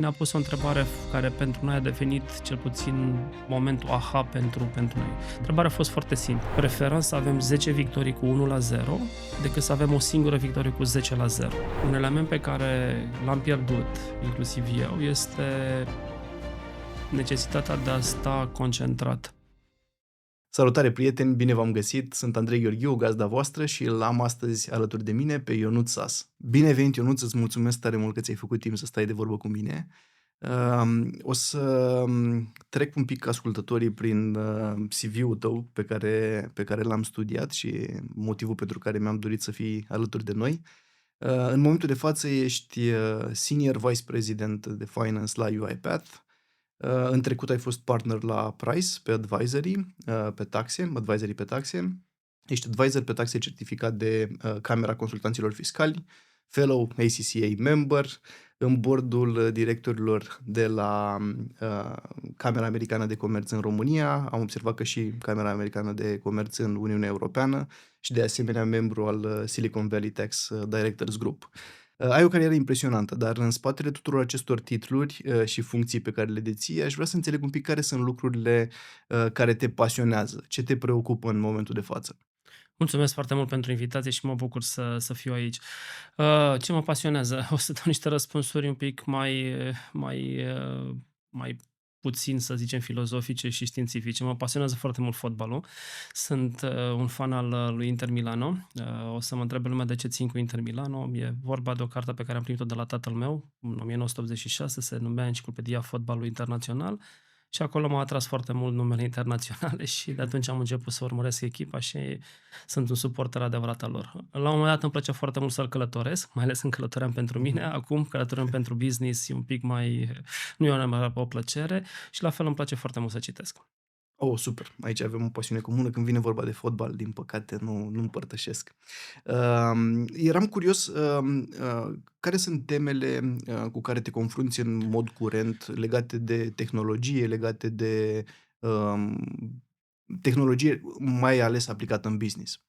Ne-a pus o întrebare care pentru noi a definit cel puțin momentul aha pentru noi. Întrebarea a fost foarte simplă. Preferăm să avem 10 victorii cu 1-0 decât să avem o singură victorie cu 10-0. Un element pe care l-am pierdut, inclusiv eu, este necesitatea de a sta concentrat. Salutare prieteni, bine v-am găsit, sunt Andrei Gheorghiu, gazda voastră și îl am astăzi alături de mine pe Ionuț Sas. Bine venit, Ionuț, îți mulțumesc tare mult că ți-ai făcut timp să stai de vorbă cu mine. O să trec un pic ascultătorii prin CV-ul tău pe care l-am studiat și motivul pentru care mi-am dorit să fii alături de noi. În momentul de față ești Senior Vice President de Finance la UiPath. În trecut ai fost partner la Price pe advisory pe taxe. Ești advisor pe taxe certificat de Camera Consultanților Fiscali, fellow ACCA member, în bordul directorilor de la Camera Americană de Comerț în România. Am observat că și Camera Americană de Comerț în Uniunea Europeană și de asemenea membru al Silicon Valley Tax Directors Group. Ai o carieră impresionantă, dar în spatele tuturor acestor titluri și funcții pe care le deții, aș vrea să înțeleg un pic care sunt lucrurile care te pasionează, ce te preocupă în momentul de față. Mulțumesc foarte mult pentru invitație și mă bucur să fiu aici. Ce mă pasionează? O să dau niște răspunsuri un pic mai puțin, să zicem, filozofice și științifice. Mă pasionează foarte mult fotbalul. Sunt un fan al lui Inter Milano. O să mă întrebe lumea de ce țin cu Inter Milano. E vorba de o carte pe care am primit-o de la tatăl meu în 1986, se numea Enciclopedia Fotbalului Internațional. Și acolo m-a atras foarte mult numele internaționale și de atunci am început să urmăresc echipa și sunt un suporter adevărat al lor. La un moment dat îmi plăcea foarte mult să-l călătoresc, mai ales când călătoream pentru mine. Acum călătorim pentru business, e un pic mai... nu e neapărat o plăcere și la fel îmi place foarte mult să citesc. Oh, super! Aici avem o pasiune comună. Când vine vorba de fotbal, din păcate, nu împărtășesc. Eram curios, care sunt temele cu care te confrunți în mod curent legate de tehnologie, legate de tehnologie mai ales aplicată în business?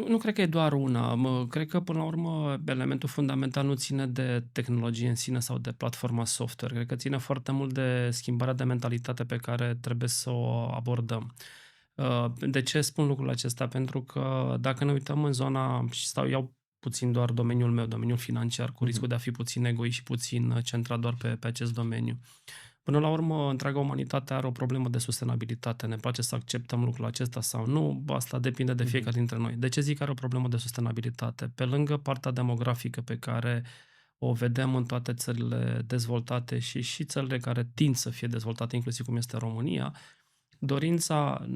Nu cred că e doar una. Cred că, până la urmă, elementul fundamental nu ține de tehnologie în sine sau de platforma software. Cred că ține foarte mult de schimbarea de mentalitate pe care trebuie să o abordăm. De ce spun lucrul acesta? Pentru că dacă ne uităm în zona, și iau puțin doar domeniul meu, domeniul financiar, cu riscul de a fi puțin egoist și puțin centrat doar pe acest domeniu. Până la urmă, întreaga umanitate are o problemă de sustenabilitate. Ne place să acceptăm lucrul acesta sau nu, asta depinde de fiecare dintre noi. De ce zic că are o problemă de sustenabilitate? Pe lângă partea demografică pe care o vedem în toate țările dezvoltate și țările care tind să fie dezvoltate, inclusiv cum este România, dorința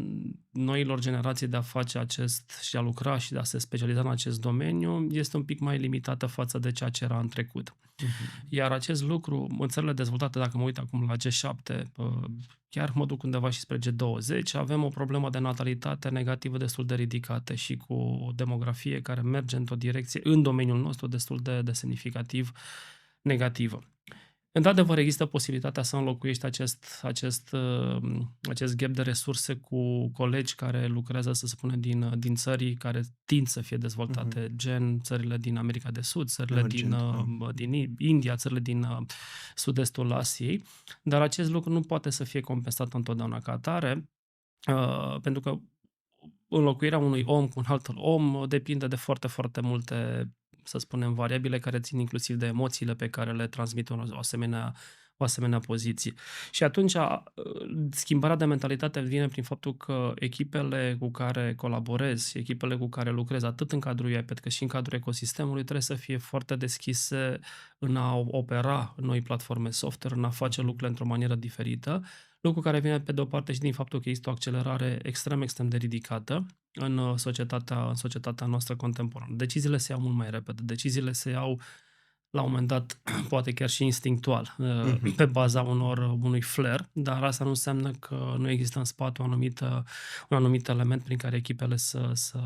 noilor generații de a face acest și de a lucra și de a se specializa în acest domeniu este un pic mai limitată față de ceea ce era în trecut. Iar acest lucru, în țările dezvoltate, dacă mă uit acum la G7, chiar mă duc undeva și spre G20, avem o problemă de natalitate negativă destul de ridicată și cu o demografie care merge într-o direcție, în domeniul nostru, destul de semnificativ negativă. Într-adevăr, există posibilitatea să înlocuiești acest gap de resurse cu colegi care lucrează, să spunem, din țări care tind să fie dezvoltate, gen țările din America de Sud, țările din India, țările din sud-estul Asiei, dar acest lucru nu poate să fie compensat întotdeauna ca atare, pentru că înlocuirea unui om cu un alt om depinde de foarte, foarte multe, să spunem, variabile care țin inclusiv de emoțiile pe care le transmite o asemenea poziție. Și atunci schimbarea de mentalitate vine prin faptul că echipele cu care colaborezi, echipele cu care lucrezi, atât în cadrul UiPath cât și în cadrul ecosistemului, trebuie să fie foarte deschise în a opera noi platforme software, în a face lucrurile într-o manieră diferită, lucru care vine pe de o parte și din faptul că există o accelerare extrem de ridicată în societatea noastră contemporană. Deciziile se iau mult mai repede, deciziile se iau la un moment dat, poate chiar și instinctual, pe baza unui flair, dar asta nu înseamnă că nu există în spate un anumit element prin care echipele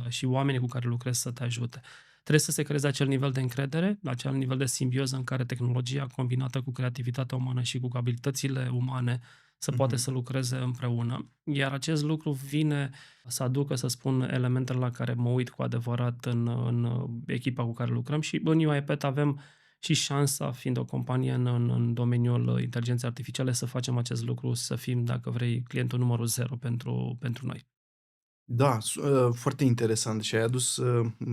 și oamenii cu care lucrezi să te ajute. Trebuie să se creeze acel nivel de încredere, acel nivel de simbioză în care tehnologia combinată cu creativitatea umană și cu abilitățile umane să poate să lucreze împreună. Iar acest lucru vine să aducă, să spun, elementele la care mă uit cu adevărat în echipa cu care lucrăm și în UiPath avem și șansa, fiind o companie în domeniul inteligenței artificiale, să facem acest lucru, să fim, dacă vrei, clientul numărul 0 pentru noi. Da, foarte interesant și ai adus,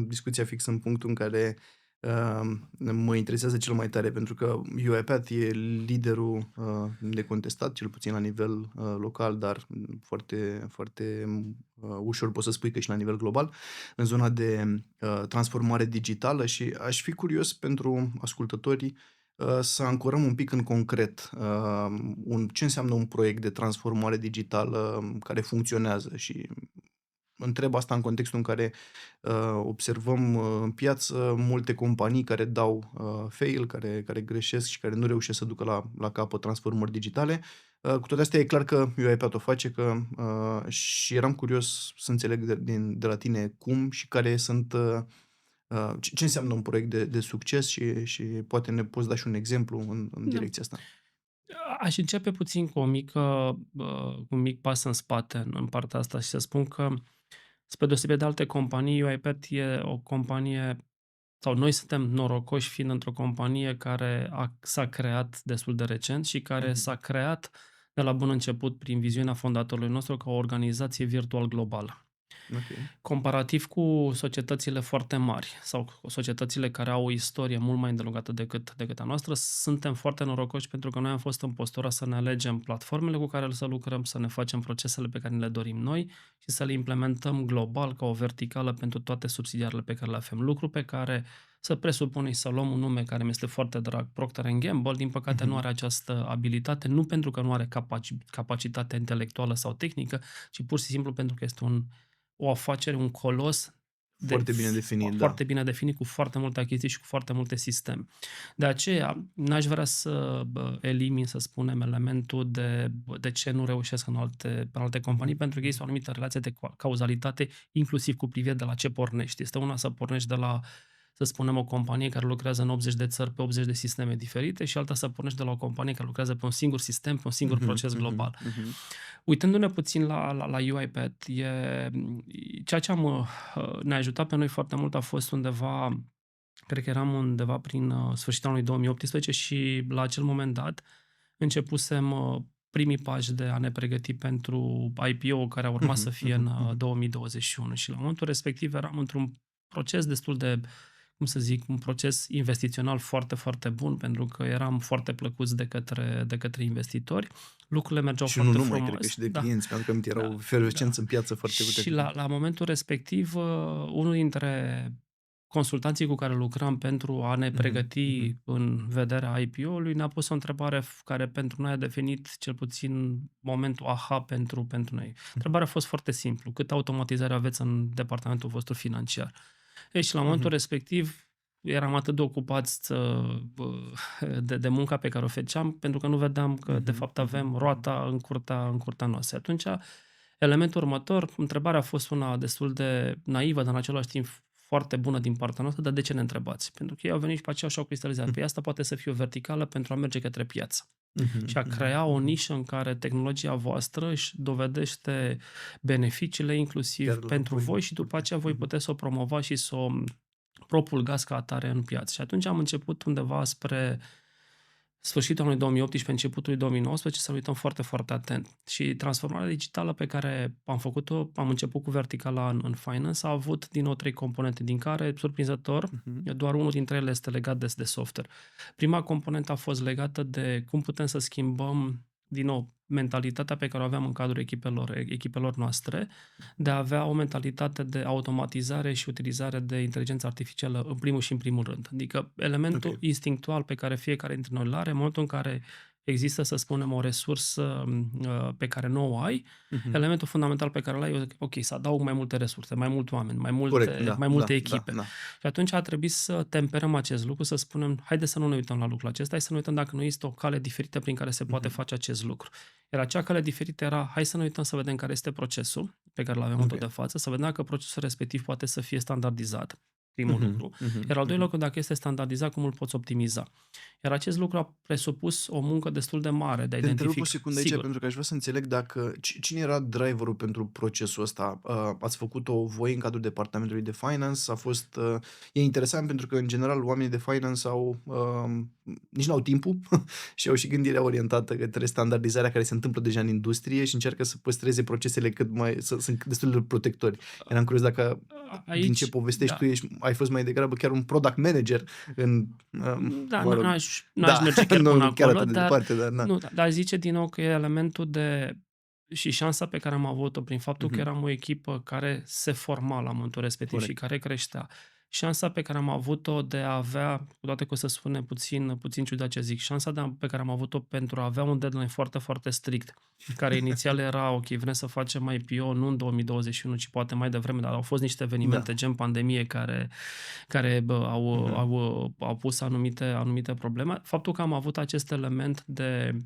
discuția fix în punctul în care, mă interesează cel mai tare, pentru că UiPath e liderul, necontestat, cel puțin la nivel, local, dar foarte, foarte, ușor poți să spui că și la nivel global, în zona de, transformare digitală și aș fi curios pentru ascultătorii, să ancorăm un pic în concret, ce înseamnă un proiect de transformare digitală care funcționează și întreb asta în contextul în care, observăm, în piață multe companii care dau, fail, care greșesc și care nu reușesc să ducă la capăt transformări digitale. Cu toate astea e clar că UiPath o face, și eram curios să înțeleg de la tine cum și care sunt, ce înseamnă un proiect de succes și poate ne poți da și un exemplu în Da. direcția asta. Aș începe puțin cu un mic pas în spate în partea asta și să spun că, spre deosebire de alte companii, UiPath e o companie sau noi suntem norocoși fiind într-o companie care s-a creat destul de recent și care Mhm. s-a creat de la bun început prin viziunea fondatorului nostru ca o organizație virtual globală. Ok. Comparativ cu societățile foarte mari sau cu societățile care au o istorie mult mai îndelungată decât a noastră, suntem foarte norocoși pentru că noi am fost în postura să ne alegem platformele cu care să lucrăm, să ne facem procesele pe care ne le dorim noi și să le implementăm global ca o verticală pentru toate subsidiarele pe care le avem. Lucru pe care să presupune să luăm un nume care mi este foarte drag, Procter Gamble, din păcate nu Mhm. are această abilitate, nu pentru că nu are capacitatea intelectuală sau tehnică, ci pur și simplu pentru că este o afacere, un colos Foarte bine definit, da. foarte bine definit, cu foarte multe achiziții și cu foarte multe sisteme. De aceea, n-aș vrea să elimin, să spunem, elementul de ce nu reușesc în alte companii, pentru că este o anumită relație de cauzalitate, inclusiv cu privire de la ce pornești. Este una să pornești de la, să spunem, o companie care lucrează în 80 de țări pe 80 de sisteme diferite și alta să pornești de la o companie care lucrează pe un singur sistem, pe un singur Mhm, proces mhm, global. mhm. Uitându-ne puțin la UiPath, ceea ce ne-a ajutat pe noi foarte mult a fost undeva, cred că eram undeva prin sfârșitul anului 2018 și la acel moment dat începusem primii pași de a ne pregăti pentru IPO care a urmat să Mhm, fie mhm, în mhm. 2021 și la momentul respectiv eram într-un proces destul de, cum să zic, un proces investițional foarte, foarte bun, pentru că eram foarte plăcuți de către investitori. Lucrurile mergeau Și nu foarte numai, cred că frumos. și de Da, clienți, mi-aduc aminte, erau da, efervescenți da. în piață foarte Și puternic. la momentul respectiv, unul dintre consultanții cu care lucram pentru a ne Mhm, pregăti mhm, în vederea IPO-ului ne-a pus o întrebare care pentru noi a definit cel puțin momentul aha pentru noi. mhm, Întrebarea a fost foarte simplu: cât automatizare aveți în departamentul vostru financiar? Ei, și la momentul mhm, respectiv eram atât de ocupați de munca pe care o făceam, pentru că nu vedeam că de mhm, fapt mhm, avem mhm. roata în curtea noastră. Atunci, elementul următor, întrebarea a fost una destul de naivă, dar în același timp foarte bună din partea noastră: dar de ce ne întrebați? Pentru că ei au venit și pe aceea și-au cristalizat. Păi asta poate să fie o verticală pentru a merge către piață și Mhm, a mhm, crea o mhm. nișă în care tehnologia voastră își dovedește beneficiile inclusiv Chiar la pentru voi, voi și după ok. aceea voi Mhm, puteți să o promovați și să o propulgați ca atare în piață. Și atunci am început undeva spre sfârșitul anului 2018, începutul 2019, să ne uităm foarte, foarte atent. Și transformarea digitală pe care am făcut-o, am început cu verticala în finance, a avut din nou 3 componente, din care, surprinzător, mhm, doar unul dintre ele este legat de software. Prima componentă a fost legată de cum putem să schimbăm, din nou, mentalitatea pe care o aveam în cadrul echipelor noastre, de a avea o mentalitate de automatizare și utilizare de inteligență artificială în primul și în primul rând. Adică ok. elementul instinctual pe care fiecare dintre noi îl are în momentul în care există, să spunem, o resursă pe care nu o ai, Mhm. elementul fundamental pe care îl ai e, ok, să adaug mai multe resurse, mai mulți oameni, mai Corect, multe, da, mai da, multe da, echipe. da. Și atunci a trebuit să temperăm acest lucru, să spunem, haide să nu ne uităm la lucrul acesta, hai să ne uităm dacă nu există o cale diferită prin care se poate Mhm. face acest lucru. Iar acea cale diferită era: hai să ne uităm să vedem care este procesul pe care îl avem în Ok. momentul de față, să vedem dacă procesul respectiv poate să fie standardizat. primul lucru. Iar al doilea mhm. lucru, dacă este standardizat, cum îl poți optimiza. Iar acest lucru a presupus o muncă destul de mare de a Te întrerup o identifica. secundă aici Sigur. pentru că aș vrea să înțeleg dacă cine era driverul pentru procesul ăsta? Ați făcut-o voi în cadrul departamentului de finance? A fost e interesant pentru că în general oamenii de finance au nici n-au timpul și au și gândirea orientată către standardizarea care se întâmplă deja în industrie și încearcă să păstreze procesele cât mai sunt destul de protectori. Eram curios dacă din ce Aici, povestești da. tu ai fost mai degrabă chiar un product manager în Da, mă rog, n-aș da, merge chiar nu până chiar acolo, atât de departe, dar na. nu, dar zice din nou că e elementul de și șansa pe care am avut-o prin faptul că Mhm. eram o echipă care se forma la momentul respectiv și Corect. care creștea. Șansa pe care am avut-o de a avea, cu toate că o să spune puțin ciudat ce zic, pe care am avut-o pentru a avea un deadline foarte, foarte strict, care inițial era, ok, vrem să facem IPO nu în 2021, ci poate mai devreme, dar au fost niște evenimente Da. gen pandemie care au pus anumite probleme. Faptul că am avut acest element de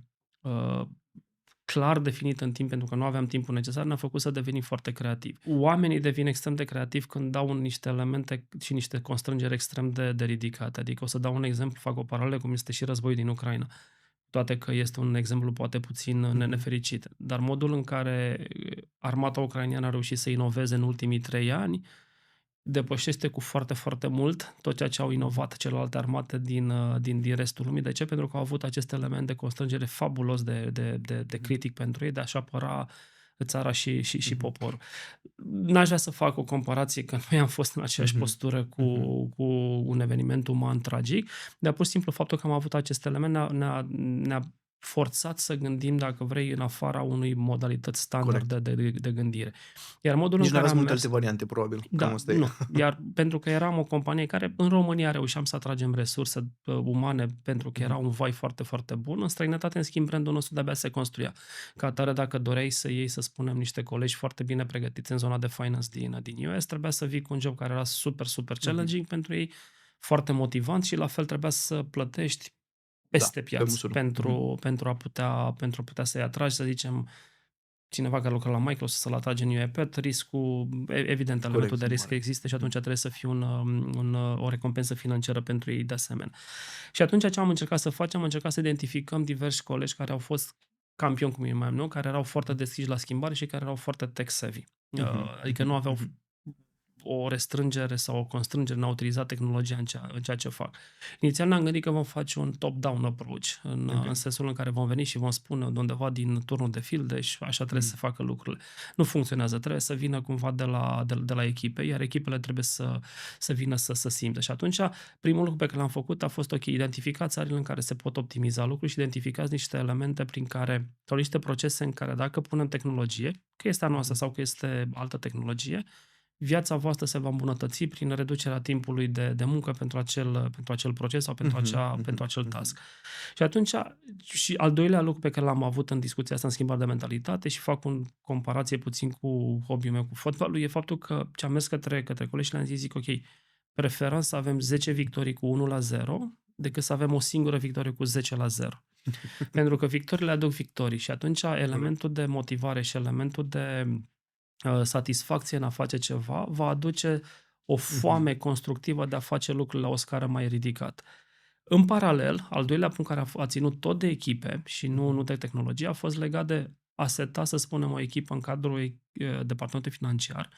clar definit în timp, pentru că nu aveam timpul necesar, ne-a făcut să devenim foarte creativi. Oamenii devin extrem de creativi când dau niște elemente și niște constrângeri extrem de ridicate. Adică o să dau un exemplu, fac o paralelă cum este și războiul din Ucraina. Toate că este un exemplu poate puțin nefericit. Dar modul în care armata ucraineană a reușit să inoveze în ultimii 3 ani depășește cu foarte, foarte mult tot ceea ce au inovat celelalte armate din restul lumii. De ce? Pentru că au avut acest element de constrângere fabulos de critic pentru ei, de a-și apăra țara și poporul. N-aș vrea să fac o comparație, că noi am fost în aceeași postură cu un eveniment uman tragic, dar pur și simplu faptul că am avut acest element ne-a forțat să gândim, dacă vrei, în afara unui modalități standard de gândire. Iar modul Nici în nu care aveți am multe mers, alte variante, probabil. Cam da, asta e. nu. Iar pentru că eram o companie care în România reușeam să atragem resurse umane pentru că era un vai foarte, foarte bun. În străinătate, în schimb, brandul nostru de-abia se construia. Ca atare, dacă doreai să iei, să spunem, niște colegi foarte bine pregătiți în zona de finance din US, trebuia să vii cu un job care era super, super challenging pentru ei, foarte motivant și la fel trebuia să plătești peste Pe piață măsură. pentru a putea să-i atragi, să zicem, cineva care lucra la Microsoft să-l atrage în UiPath, riscul, evident, elementul de risc mare. există și atunci trebuie să fie o recompensă financiară pentru ei de asemenea. Și atunci ce am încercat să facem? Am încercat să identificăm diversi colegi care au fost campioni, cum îi mai nu, care erau foarte deschiși la schimbare și care erau foarte tech-savvy. Adică nu aveau o restrângere sau o constrângere în a utiliza tehnologia în ceea ce fac. Inițial ne-am gândit că vom face un top-down approach, în sensul în care vom veni și vom spune de undeva din turnul de filde și așa trebuie să facă lucrurile. Nu funcționează, trebuie să vină cumva de la echipe, iar echipele trebuie să vină să simtă. Și atunci, primul lucru pe care l-am făcut a fost, ok, identificați arile în care se pot optimiza lucruri și identificați niște elemente prin care, sau niște procese în care dacă punem tehnologie, că este a noastră sau că este altă tehnologie, viața voastră se va îmbunătăți prin reducerea timpului de muncă pentru acel proces sau pentru acel task. Și atunci, și al doilea lucru pe care l-am avut în discuția asta, în schimbare de mentalitate, și fac o comparație puțin cu hobby-ul meu cu fotbalul, e faptul că ce am mers către colegi și le-am zis, zic, ok, preferăm să avem 10 victorii cu 1-0 decât să avem o singură victorie cu 10-0. Pentru că victoriile aduc victorii și atunci elementul de motivare și elementul de satisfacție în a face ceva va aduce o foame constructivă de a face lucrurile la o scară mai ridicată. În paralel, al doilea punct care a ținut tot de echipe și nu de tehnologie a fost legat de a seta, să spunem, o echipă în cadrul departamentului financiar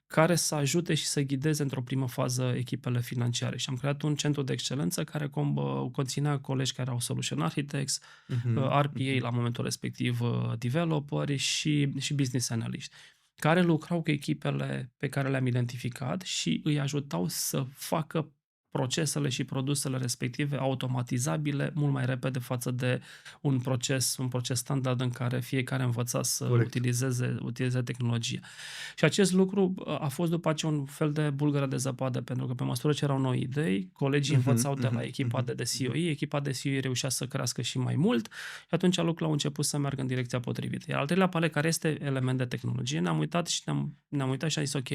care să ajute și să ghideze într-o primă fază echipele financiare. Și am creat un centru de excelență care conținea colegi care au solution architects, RPA la momentul respectiv, developeri și business analyst, care lucrau cu echipele pe care le-am identificat și îi ajutau să facă procesele și produsele respective automatizabile mult mai repede față de un proces standard în care fiecare învăța să utilizeze tehnologia. Și acest lucru a fost după aceea un fel de bulgără de zăpadă, pentru că pe măsură ce erau noi idei, colegii învățau de la echipa de COE, echipa de COE reușea să crească și mai mult și atunci lucrurile au început să meargă în direcția potrivită. Iar al treilea pale, care este element de tehnologie, ne-am uitat și ne-am uitat și am zis, ok,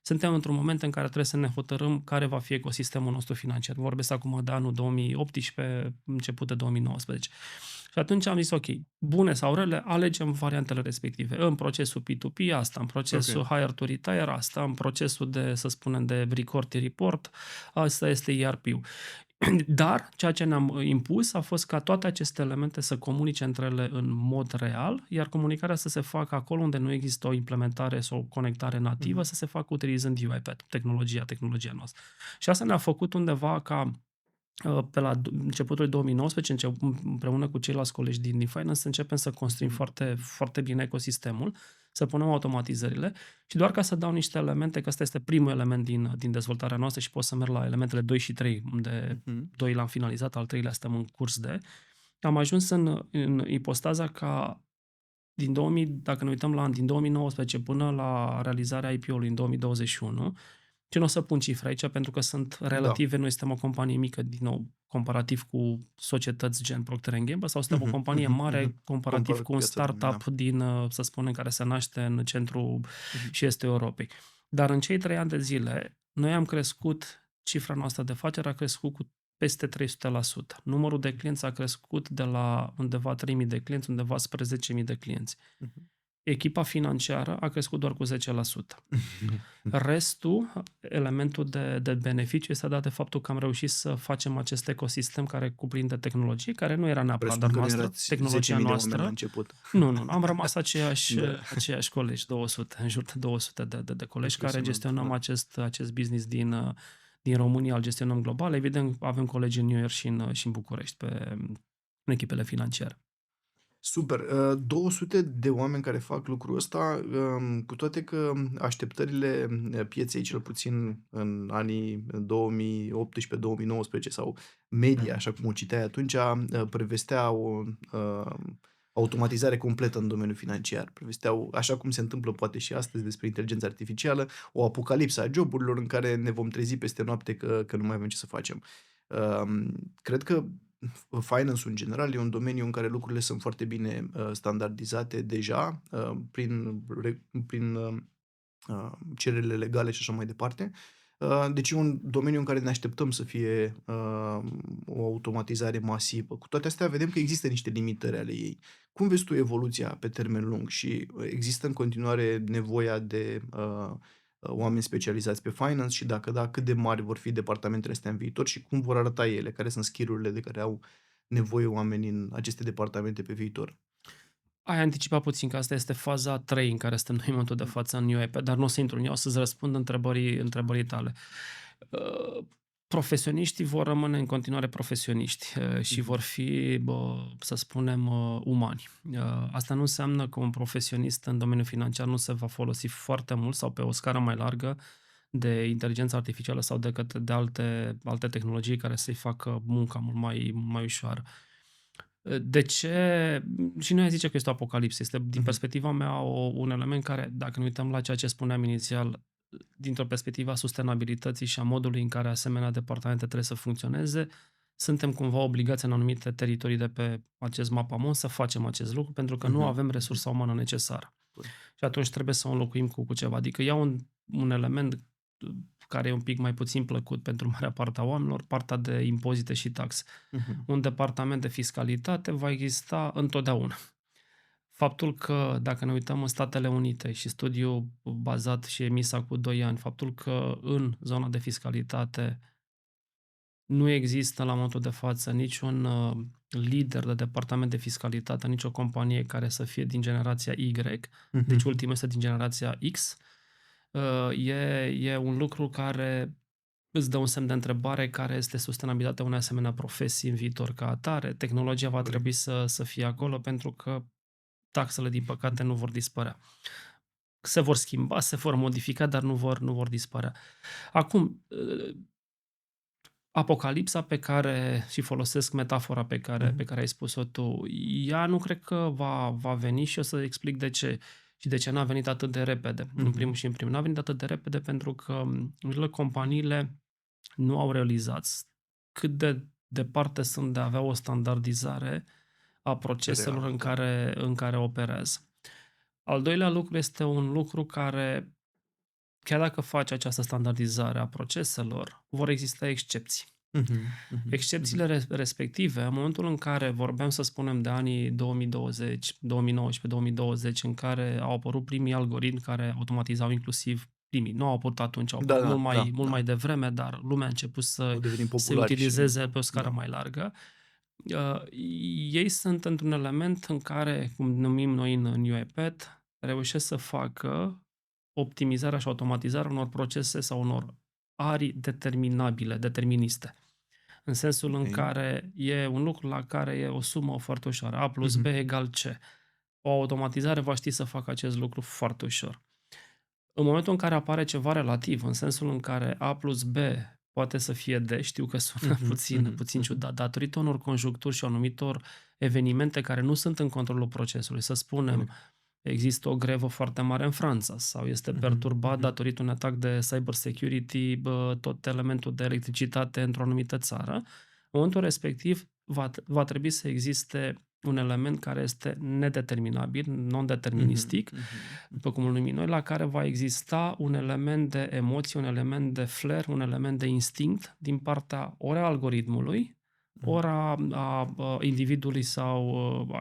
suntem într-un moment în care trebuie să ne hotărâm care va fi ecosistemul nostru financiar. Vorbesc acum de anul 2018, început de 2019. Și atunci am zis, ok, bune sau rele, alegem variantele respective. În procesul P2P asta, în procesul Ok. hire to retire asta, în procesul de, să spunem, de record to report, asta este ERP-ul. Dar ceea ce ne-am impus a fost ca toate aceste elemente să comunice între ele în mod real, iar comunicarea să se facă acolo unde nu există o implementare sau o conectare nativă, să se facă utilizând UiPath, tehnologia noastră. Și asta ne-a făcut undeva ca pe la începutul 2019, împreună cu ceilalți colegi din Finance, să începem să construim foarte, foarte bine ecosistemul, să punem automatizările și doar ca să dau niște elemente, că ăsta este primul element din dezvoltarea noastră și pot să merg la elementele 2 și 3, unde 2 l-am finalizat, al 3-lea stăm în curs de. Am ajuns în ipostaza ca dacă ne uităm la din 2019 până la realizarea IPO-ului în 2021, și nu o să pun cifre aici pentru că sunt relative, noi suntem o companie mică, din nou, comparativ cu societăți gen Procter Gamble, sau suntem o companie mare comparativ cu un startup din, să spunem, care se naște în centrul și estul Europei. Dar în cei 3 ani de zile, noi am crescut, cifra noastră de afaceri a crescut cu peste 300%. Numărul de clienți a crescut de la undeva 3.000 de clienți, undeva spre 10.000 de clienți. Echipa financiară a crescut doar cu 10%. Restul, elementul de beneficiu, este dat de faptul că am reușit să facem acest ecosistem care cuprinde tehnologie, care nu era neapărat doar noastră, tehnologia noastră. La început. Nu, am rămas aceiași colegi, 200, în jur de 200 de colegi care gestionăm acest business din România, îl gestionăm global. Evident, avem colegi în New York și în București, în echipele financiare. Super. 200 de oameni care fac lucrul ăsta, cu toate că așteptările pieței, cel puțin în anii 2018-2019 sau media, așa cum o citeai atunci, prevestea o automatizare completă în domeniul financiar. Prevesteau, așa cum se întâmplă poate și astăzi despre inteligența artificială, o apocalipsă a joburilor în care ne vom trezi peste noapte că nu mai avem ce să facem. Cred că finance-ul în general e un domeniu în care lucrurile sunt foarte bine standardizate deja prin cererile legale și așa mai departe. Deci e un domeniu în care ne așteptăm să fie o automatizare masivă. Cu toate astea vedem că există niște limitări ale ei. Cum vezi tu evoluția pe termen lung și există în continuare nevoia de oameni specializați pe finance și dacă da, cât de mari vor fi departamentele astea în viitor și cum vor arăta ele, care sunt skill-urile de care au nevoie oamenii în aceste departamente pe viitor? Ai anticipat puțin că asta este faza 3 în care suntem noi în momentul de față în UiPath, dar nu o să intru în ea, o să-ți răspund întrebării tale. Profesioniștii vor rămâne în continuare profesioniști și vor fi, să spunem, umani. Asta nu înseamnă că un profesionist în domeniul financiar nu se va folosi foarte mult sau pe o scară mai largă de inteligență artificială sau de alte tehnologii care să-i facă munca mult mai ușoară. De ce? Și nu zice că este o apocalipsă. Este, din perspectiva mea, un element care, dacă ne uităm la ceea ce spuneam inițial, dintr-o perspectivă a sustenabilității și a modului în care asemenea departamente trebuie să funcționeze, suntem cumva obligați în anumite teritorii de pe acest mapamon să facem acest lucru, pentru că nu avem resursa umană necesară. Și atunci trebuie să o înlocuim cu ceva. Adică iau un element care e un pic mai puțin plăcut pentru marea parte a oamenilor, partea de impozite și taxe. Un departament de fiscalitate va exista întotdeauna. Faptul că, dacă ne uităm în Statele Unite și studiul bazat și emis cu 2 ani, faptul că în zona de fiscalitate nu există la momentul de față niciun lider de departament de fiscalitate, nicio companie care să fie din generația Y, deci ultimul este din generația X, e un lucru care îți dă un semn de întrebare care este sustenabilitatea unei asemenea profesii în viitor ca atare. Tehnologia va trebui să fie acolo pentru că taxele, din păcate, nu vor dispărea. Se vor schimba, se vor modifica, dar nu vor dispărea. Acum, apocalipsa pe care, și folosesc metafora pe care ai spus-o tu, ea nu cred că va veni și o să explic de ce. Și de ce n-a venit atât de repede. În primul și în primul. N-a venit atât de repede pentru că companiile nu au realizat cât de departe sunt de a avea o standardizare a proceselor în care operează. Al doilea lucru este un lucru care, chiar dacă faci această standardizare a proceselor, vor exista excepții. Mhm, mhm, mhm. Excepțiile respective, în momentul în care vorbeam, să spunem, de anii 2020, 2019-2020, în care au apărut primii algoritmi care automatizau inclusiv primii. Nu au apărut atunci, au Da, apărut da, da, mult mai da. devreme, dar lumea a început să Au devenit se populari și utilizeze pe o scară da. mai largă. Uh, Ei sunt într-un element în care, cum numim noi în UiPath, reușesc să facă optimizarea și automatizarea unor procese sau unor arii determinabile, deterministe. În sensul în Ok. care e un lucru la care e o sumă foarte ușoară. A plus B Mhm. egal C. O automatizare va ști să facă acest lucru foarte ușor. În momentul în care apare ceva relativ, în sensul în care A plus B poate să fie D, știu că sună Mhm, mhm, puțin mhm. ciudat, datorită unor conjuncturi și anumitor evenimente care nu sunt în controlul procesului. Să spunem, Corect. există o grevă foarte mare în Franța sau este Mhm, perturbat mhm. datorită unui atac de cyber security tot elementul de electricitate într-o anumită țară. În momentul respectiv va trebui să existe un element care este nedeterminabil, Mhm, non-deterministic, mhm, după mhm. cum îl numim noi, la care va exista un element de emoție, un element de flair, un element de instinct din partea ori a algoritmului, ori Mhm. a individului sau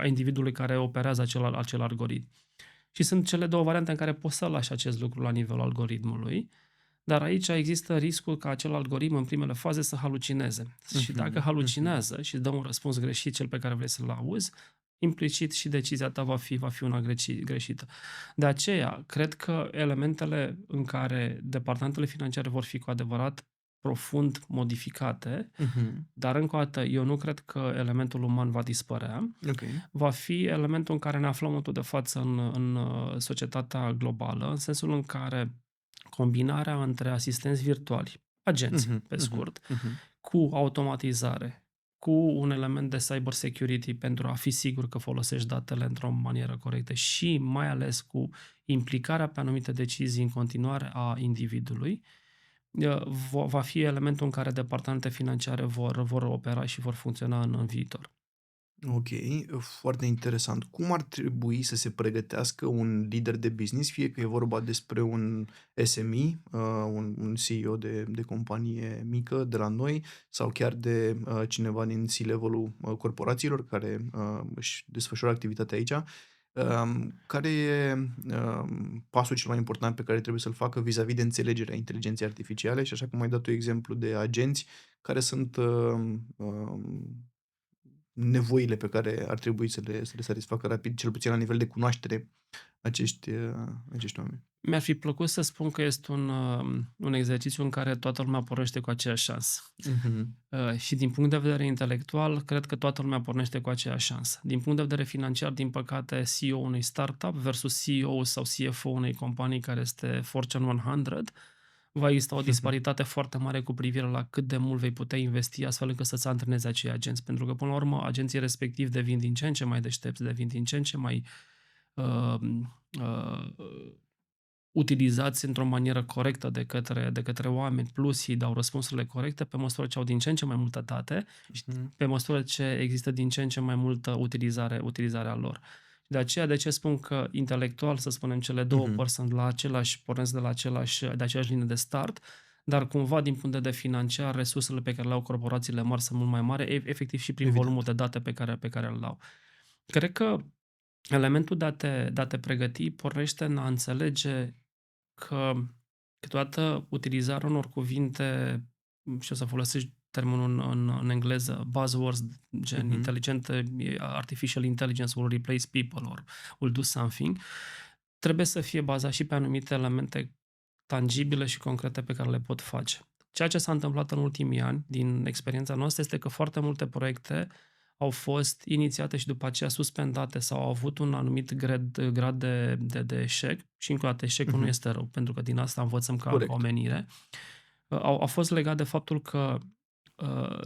a individului care operează acel algoritm. Și sunt cele două variante în care poți să lași acest lucru la nivelul algoritmului, dar aici există riscul ca acel algoritm în primele faze să halucineze. Și dacă Mhm, mhm. halucinează și îți dă un răspuns greșit, cel pe care vrei să-l auzi, implicit și decizia ta va fi una greșită. De aceea, cred că elementele în care departamentele financiare vor fi cu adevărat profund modificate, Mhm. dar încă o dată, eu nu cred că elementul uman va dispărea, Ok. va fi elementul în care ne aflăm în momentul de față în societatea globală, în sensul în care combinarea între asistenți virtuali, agenți, Mhm, pe mhm, scurt, mhm. cu automatizare, cu un element de cyber security pentru a fi sigur că folosești datele într-o manieră corectă și mai ales cu implicarea pe anumite decizii în continuare a individului, va fi elementul în care departamentele financiare vor opera și vor funcționa în viitor. Ok, foarte interesant. Cum ar trebui să se pregătească un lider de business, fie că e vorba despre un SME, un CEO de companie mică de la noi, sau chiar de cineva din C-level-ul corporațiilor care își desfășoară activitatea aici? Care e pasul cel mai important pe care trebuie să-l facă vis-a-vis de înțelegerea inteligenței artificiale? Și așa cum ai dat tu exemplu de agenți, care sunt nevoile pe care ar trebui să le satisfacă rapid, cel puțin la nivel de cunoaștere, acești oameni. Mi-ar fi plăcut să spun că este un exercițiu în care toată lumea pornește cu aceeași șansă. Mhm. Și din punct de vedere intelectual, cred că toată lumea pornește cu aceeași șansă. Din punct de vedere financiar, din păcate, CEO unui startup versus CEO sau CFO unei companii care este Fortune 100, va exista o disparitate foarte mare cu privire la cât de mult vei putea investi astfel încât să-ți antrenezi acei agenți. Pentru că, până la urmă, agenții respectivi devin din ce în ce mai deștepți, devin din ce în ce mai uh, uh, utilizați într-o manieră corectă de către oameni, plus ei dau răspunsurile corecte pe măsură ce au din ce în ce mai multe date și Mhm. pe măsură ce există din ce în ce mai multă utilizarea lor. De aceea, de ce spun că intelectual, să spunem, cele două Mhm. părți sunt la același, pornesc de aceeași linie de start, dar cumva, din punct de vedere financiar, resursele pe care le au corporațiile mari sunt mult mai mari, efectiv și prin volumul Evident. de date pe care îl au. Cred că elementul de a te pregăti pornește în a înțelege că câteodată utilizarea unor cuvinte, și o să folosesc termenul în engleză, buzzwords, gen Mhm. artificial intelligence will replace people or will do something, trebuie să fie bazat și pe anumite elemente tangibile și concrete pe care le pot face. Ceea ce s-a întâmplat în ultimii ani, din experiența noastră, este că foarte multe proiecte au fost inițiate și după aceea suspendate sau au avut un anumit grad de eșec și încă o dată eșecul nu Mhm. este rău, pentru că din asta învățăm ca Corect. omenire. A fost legat de faptul că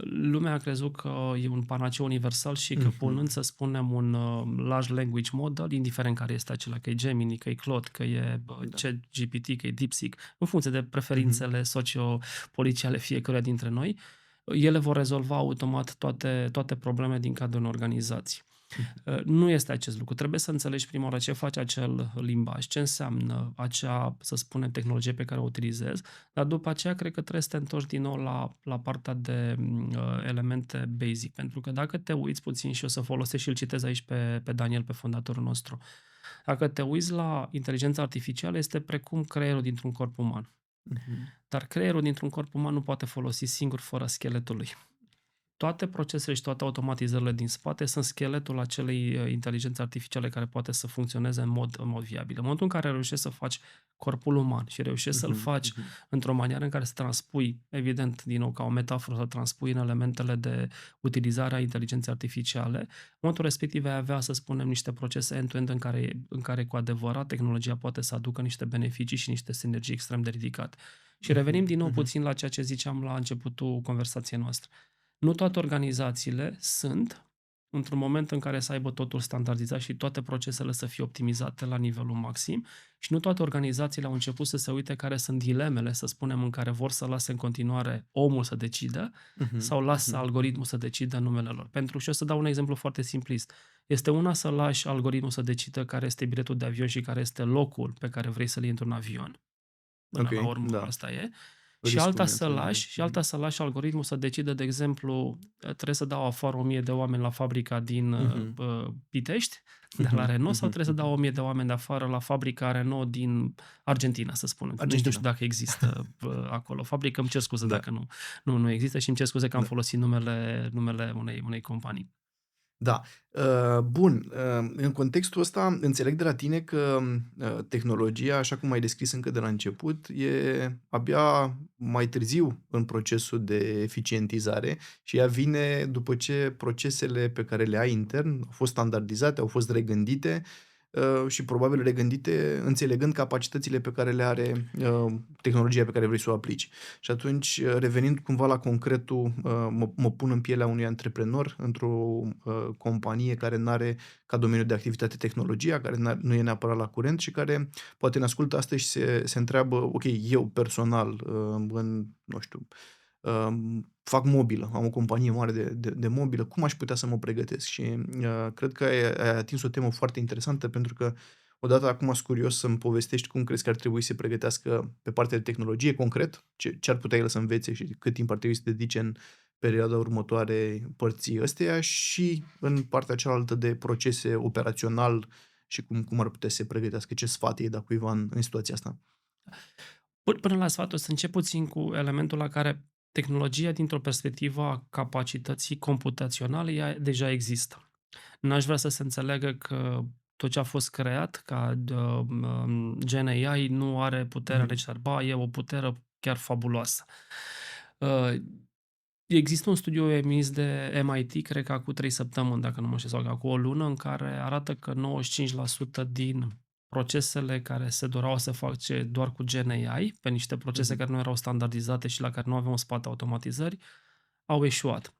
lumea a crezut că e un panaceu universal și că punând, Mhm. să spunem, un large language model, indiferent care este acela, că e Gemini, că e Claude, că e Da. ChatGPT, că e DeepSeek, în funcție de Mhm. preferințele sociopolitice ale fiecăruia dintre noi, ele vor rezolva automat toate problemele din cadrul unei organizații. Nu este acest lucru. Trebuie să înțelegi prima oară ce face acel limbaj, ce înseamnă acea, să spunem, tehnologie pe care o utilizezi, dar după aceea cred că trebuie să te întorci din nou la partea de elemente basic, pentru că dacă te uiți puțin și o să folosesc și îl citez aici pe Daniel, pe fondatorul nostru, dacă te uiți la inteligența artificială, este precum creierul dintr-un corp uman. Dar creierul dintr-un corp uman nu poate folosi singur fără scheletul lui. Toate procesele și toate automatizările din spate sunt scheletul acelei inteligențe artificiale care poate să funcționeze în mod viabil. În momentul în care reușești să faci corpul uman și reușești să-l faci într-o manieră în care să transpui, evident, din nou, ca o metaforă, să transpui în elementele de utilizare a inteligenței artificiale, în momentul respectiv vei avea, să spunem, niște procese end-to-end în care cu adevărat tehnologia poate să aducă niște beneficii și niște sinergii extrem de ridicate. Și revenim din nou puțin la ceea ce ziceam la începutul conversației noastre. Nu toate organizațiile sunt într-un moment în care să aibă totul standardizat și toate procesele să fie optimizate la nivelul maxim și nu toate organizațiile au început să se uite care sunt dilemele, să spunem, în care vor să lase în continuare omul să decidă sau lasă algoritmul să decidă în numele lor. Pentru și o să dau un exemplu foarte simplist. Este una să lași algoritmul să decidă care este biletul de avion și care este locul pe care vrei să-l iei într-un avion. Până la urmă, asta e. Și alta să lași algoritmul să decidă, de exemplu, trebuie să dau afară 1000 de oameni la fabrica din Pitești, de la Renault, sau trebuie să dau 1000 de oameni de afară la fabrica Renault din Argentina, să spunem. Nu știu dacă există acolo. Fabrică, îmi cer scuze dacă nu există și îmi cer scuze că am folosit numele unei companii. Da. Bun. În contextul ăsta înțeleg de la tine că tehnologia, așa cum ai descris încă de la început, e abia mai târziu în procesul de eficientizare și ea vine după ce procesele pe care le ai intern au fost standardizate, au fost regândite și probabil regândite înțelegând capacitățile pe care le are tehnologia pe care vrei să o aplici. Și atunci, revenind cumva la concretul, mă pun în pielea unui antreprenor într-o companie care nu are ca domeniu de activitate tehnologia, care nu e neapărat la curent și care poate ne ascultă astăzi și se întreabă, ok, eu personal, nu știu, fac mobilă, am o companie mare de mobilă, cum aș putea să mă pregătesc? Și cred că ai atins o temă foarte interesantă pentru că odată acum sunt curios să-mi povestești cum crezi că ar trebui să se pregătească pe partea de tehnologie concret, ce ar putea el să învețe și cât timp ar trebui să dedice în perioada următoare părții ăsteia și în partea cealaltă de procese operațional și cum ar putea să se pregătească, ce sfat ei da cuiva în situația asta. Până la sfat o să încep puțin cu elementul la care tehnologia, dintr-o perspectivă a capacității computaționale, ea deja există. N-aș vrea să se înțeleagă că tot ce a fost creat ca Gen AI nu are putere necesară. Ba, e o putere chiar fabuloasă. Există un studiu emis de MIT, cred că acum 3 săptămâni, dacă nu mă știu, sau acum o lună, în care arată că 95% din procesele care se doreau să face doar cu Gen AI, pe niște procese care nu erau standardizate și la care nu aveau în spate automatizări, au eșuat.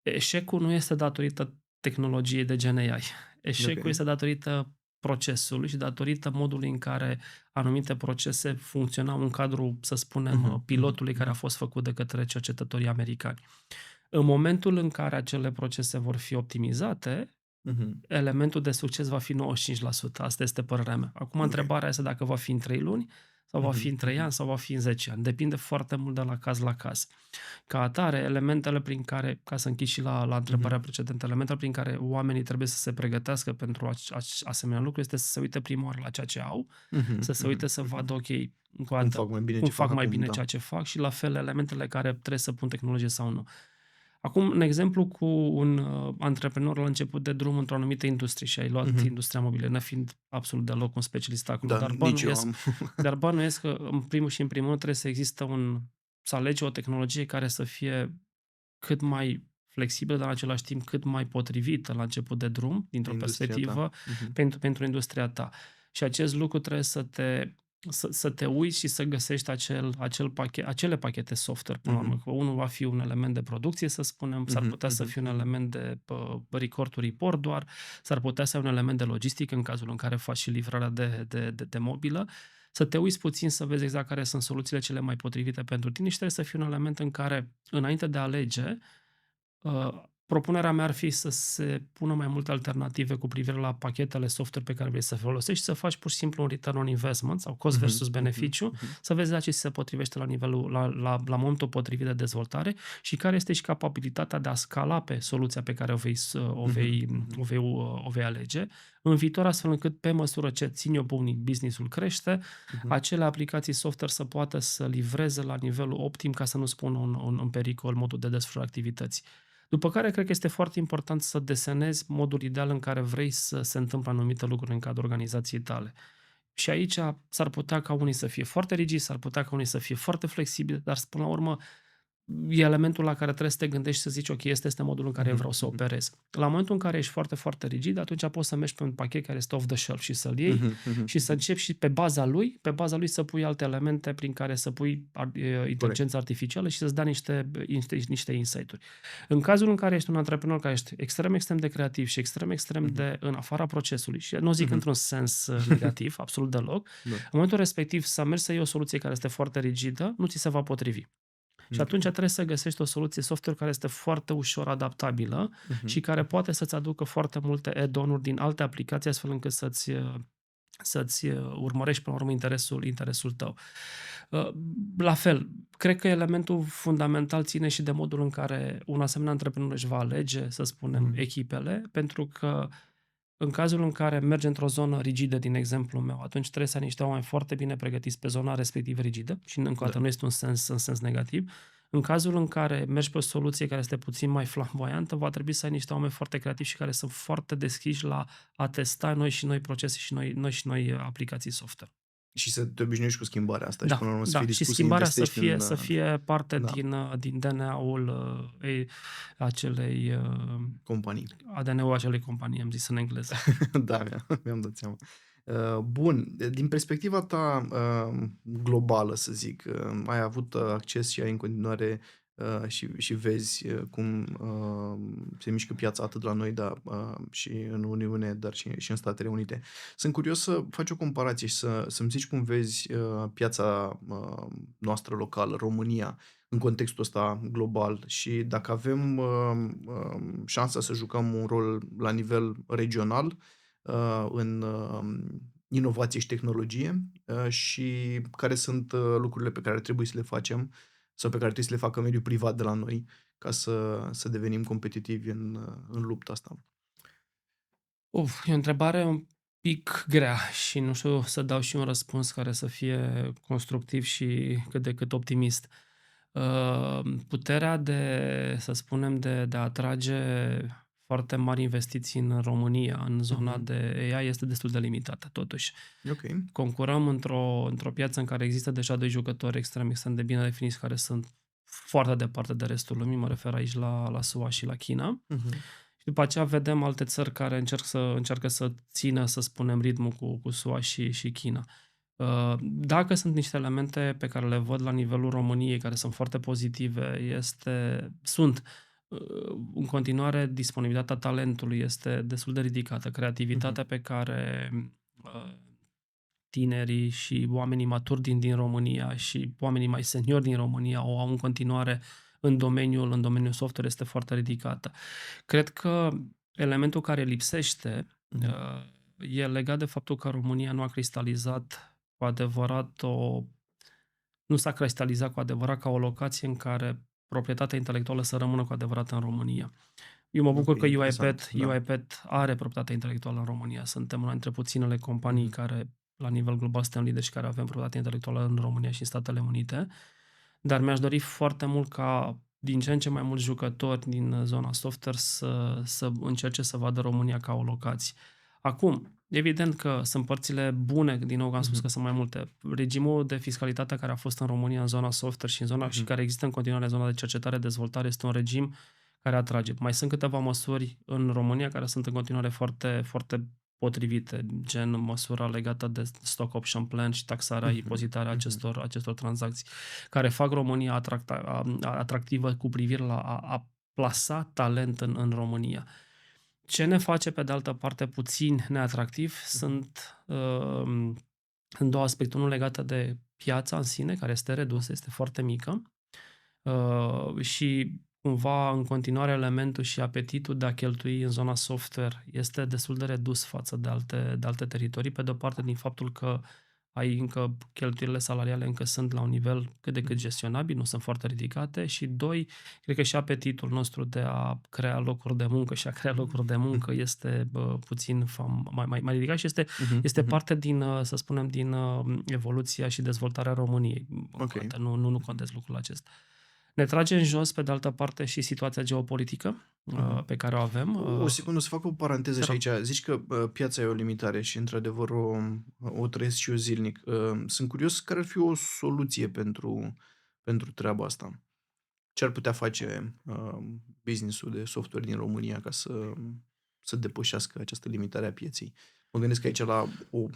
Eșecul nu este datorită tehnologiei de Gen AI. Eșecul este datorită procesului și datorită modului în care anumite procese funcționau în cadrul, să spunem, pilotului care a fost făcut de către cercetătorii americani. În momentul în care acele procese vor fi optimizate, elementul de succes va fi 95%. Asta este părerea mea. Acum, întrebarea este dacă va fi în 3 luni, sau va fi în 3 ani, sau va fi în 10 ani. Depinde foarte mult de la caz la caz. Ca atare, elementele prin care, ca să închid și la întrebarea precedentă, elementele prin care oamenii trebuie să se pregătească pentru asemenea lucru este să se uite prima oară la ceea ce au, să se uite să vadă, ok, cum fac mai bine ceea ce fac și la fel elementele care trebuie să pun tehnologie sau nu. Acum, un exemplu cu un antreprenor la început de drum într-o anumită industrie și ai luat industria mobilă, nefiind absolut deloc un specialist acolo, dar bănuiesc că în primul și în primul rând trebuie să există să alegi o tehnologie care să fie cât mai flexibilă, dar în același timp cât mai potrivită la început de drum, dintr-o perspectivă, pentru industria ta. Și acest lucru trebuie să te uiți și să găsești acele pachete software, până la urmă. Că unul va fi un element de producție, să spunem, s-ar putea să fie un element de record to report doar, s-ar putea să fie un element de logistică în cazul în care faci și livrarea de mobilă, să te uiți puțin să vezi exact care sunt soluțiile cele mai potrivite pentru tine și trebuie să fie un element în care, înainte de a alege, Propunerea mea ar fi să se pună mai multe alternative cu privire la pachetele software pe care vrei să folosești și să faci pur și simplu un return on investment sau cost Mhm, versus mhm, beneficiu, mhm, să vezi la ce ți se potrivește la nivelul, la momentul potrivit de dezvoltare și care este și capabilitatea de a scala pe soluția pe care mhm, mhm, o vei alege în viitor, astfel încât pe măsură ce ține obunic, business-ul crește, mhm. acele aplicații software să poată să livreze la nivelul optim ca să nu spună în pericol modul de desfășurare activității. După care, cred că este foarte important să desenezi modul ideal în care vrei să se întâmple anumite lucruri în cadrul organizației tale. Și aici s-ar putea ca unii să fie foarte rigizi, s-ar putea ca unii să fie foarte flexibili, dar până la urmă e elementul la care trebuie să te gândești și să zici, ok, este modul în care Mhm, vreau să mhm, operez. La momentul în care ești foarte, foarte rigid, atunci poți să mergi pe un pachet care este off the shelf și să-l iei mhm, mhm, și să mhm. începi și pe baza lui să pui alte elemente prin care să pui Corect. inteligența artificială și să-ți dea niște insight-uri. În cazul în care ești un antreprenor care ești extrem, extrem de creativ și extrem, extrem Mhm, de în afara procesului, și nu zic mhm. într-un sens negativ, absolut deloc, Da. în momentul respectiv să mergi să iei o soluție care este foarte rigidă, nu ți se va potrivi. Și atunci Ok. trebuie să găsești o soluție software care este foarte ușor adaptabilă Mhm, și care mhm. poate să-ți aducă foarte multe add-on-uri din alte aplicații, astfel încât să-ți urmărești până la urmă interesul tău. Uh, La fel, cred că elementul fundamental ține și de modul în care un asemenea antreprenor își va alege, să spunem, Mhm, echipele, pentru că în cazul în care mergi într-o zonă rigidă, din exemplul meu, atunci trebuie să ai niște oameni foarte bine pregătiți pe zona respectivă rigidă și încă o da. dată nu este în sens negativ. În cazul în care mergi pe o soluție care este puțin mai flamboiantă, va trebui să ai niște oameni foarte creativi și care sunt foarte deschiși la a testa noi procese și noi aplicații software. Și să te obișnuiești cu schimbarea asta și Da, până la urmă să fii da, și dispus să schimbarea investești în... să fie parte Da, din DNA-ul acelei companii. ADN-ul acelei companii, am zis în engleză. Da, mi-am dat seama. Bun, din perspectiva ta globală, să zic, ai avut acces și ai în continuare și vezi cum se mișcă piața atât la noi, dar și în Uniune, dar și în Statele Unite. Sunt curios să faci o comparație și să-mi zici cum vezi piața noastră locală, România, în contextul ăsta global și dacă avem șansa să jucăm un rol la nivel regional în inovație și tehnologie și care sunt lucrurile pe care trebuie să le facem sau pe care trebuie să le facă mediul privat de la noi ca să devenim competitivi în lupta asta. E o întrebare un pic grea și nu știu să dau și un răspuns care să fie constructiv și cât de cât optimist. Puterea să spunem, de a atrage foarte mari investiții în România, în zona Mhm. de AI, este destul de limitată, totuși. Ok. Concurăm într-o piață în care există deja doi jucători extrem, extrem de bine definiți, care sunt foarte departe de restul lumii, mă refer aici la SUA și la China. Mhm. Și după aceea vedem alte țări care încearcă să țină, să spunem, ritmul cu SUA și China. Dacă sunt niște elemente pe care le văd la nivelul României, care sunt foarte pozitive, sunt în continuare disponibilitatea talentului este destul de ridicată. Mhm. Creativitatea pe care uh, tinerii și oamenii maturi din România și oamenii mai seniori din România o au în continuare în domeniul software este foarte ridicată. Cred că elementul care lipsește Mhm. e legat de faptul că România cu adevărat nu s-a cristalizat cu adevărat ca o locație în care proprietatea intelectuală să rămână cu adevărat în România. Eu mă Ok, bucur că interesant. Da. UiPath are proprietatea intelectuală în România. Suntem una dintre puținele companii Mhm. care, la nivel global, suntem lideri și care avem proprietatea intelectuală în România și în Statele Unite. Dar mi-aș dori foarte mult ca din ce în ce mai mulți jucători din zona software să încerce să vadă România ca o locație. Acum, evident că sunt părțile bune, din nou am spus Mhm. că sunt mai multe. Regimul de fiscalitate care a fost în România în zona software și Mhm. care există în continuare în zona de cercetare-dezvoltare este un regim care atrage. Mai sunt câteva măsuri în România care sunt în continuare foarte, foarte potrivite, gen măsura legată de stock option plan și taxarea, Mhm. impozitarea Mhm. acestor tranzacții, care fac România atractivă cu privire la a plasa talent în România. Ce ne face, pe de altă parte, puțin neatractiv Mhm. sunt două aspecte. Unul legată de piața în sine, care este redusă, este foarte mică, și cumva în continuare elementul și apetitul de a cheltui în zona software este destul de redus față de alte teritorii, pe de o parte din faptul că ai încă cheltuielile salariale încă sunt la un nivel cât de cât gestionabil, nu sunt foarte ridicate și doi, cred că și apetitul nostru de a crea locuri de muncă și a crea locuri de muncă este puțin mai ridicat și este parte din, să spunem, din evoluția și dezvoltarea României. Ok. Poate nu contez lucrul acesta. Ne trage în jos, pe de altă parte, și situația geopolitică pe care o avem. O secundă, să fac o paranteză Te și aici. Zici că piața e o limitare și, într-adevăr, o trăiesc și eu zilnic. Sunt curios care ar fi o soluție pentru treaba asta. Ce ar putea face business-ul de software din România ca să depășească această limitare a pieței? Mă gândesc aici la o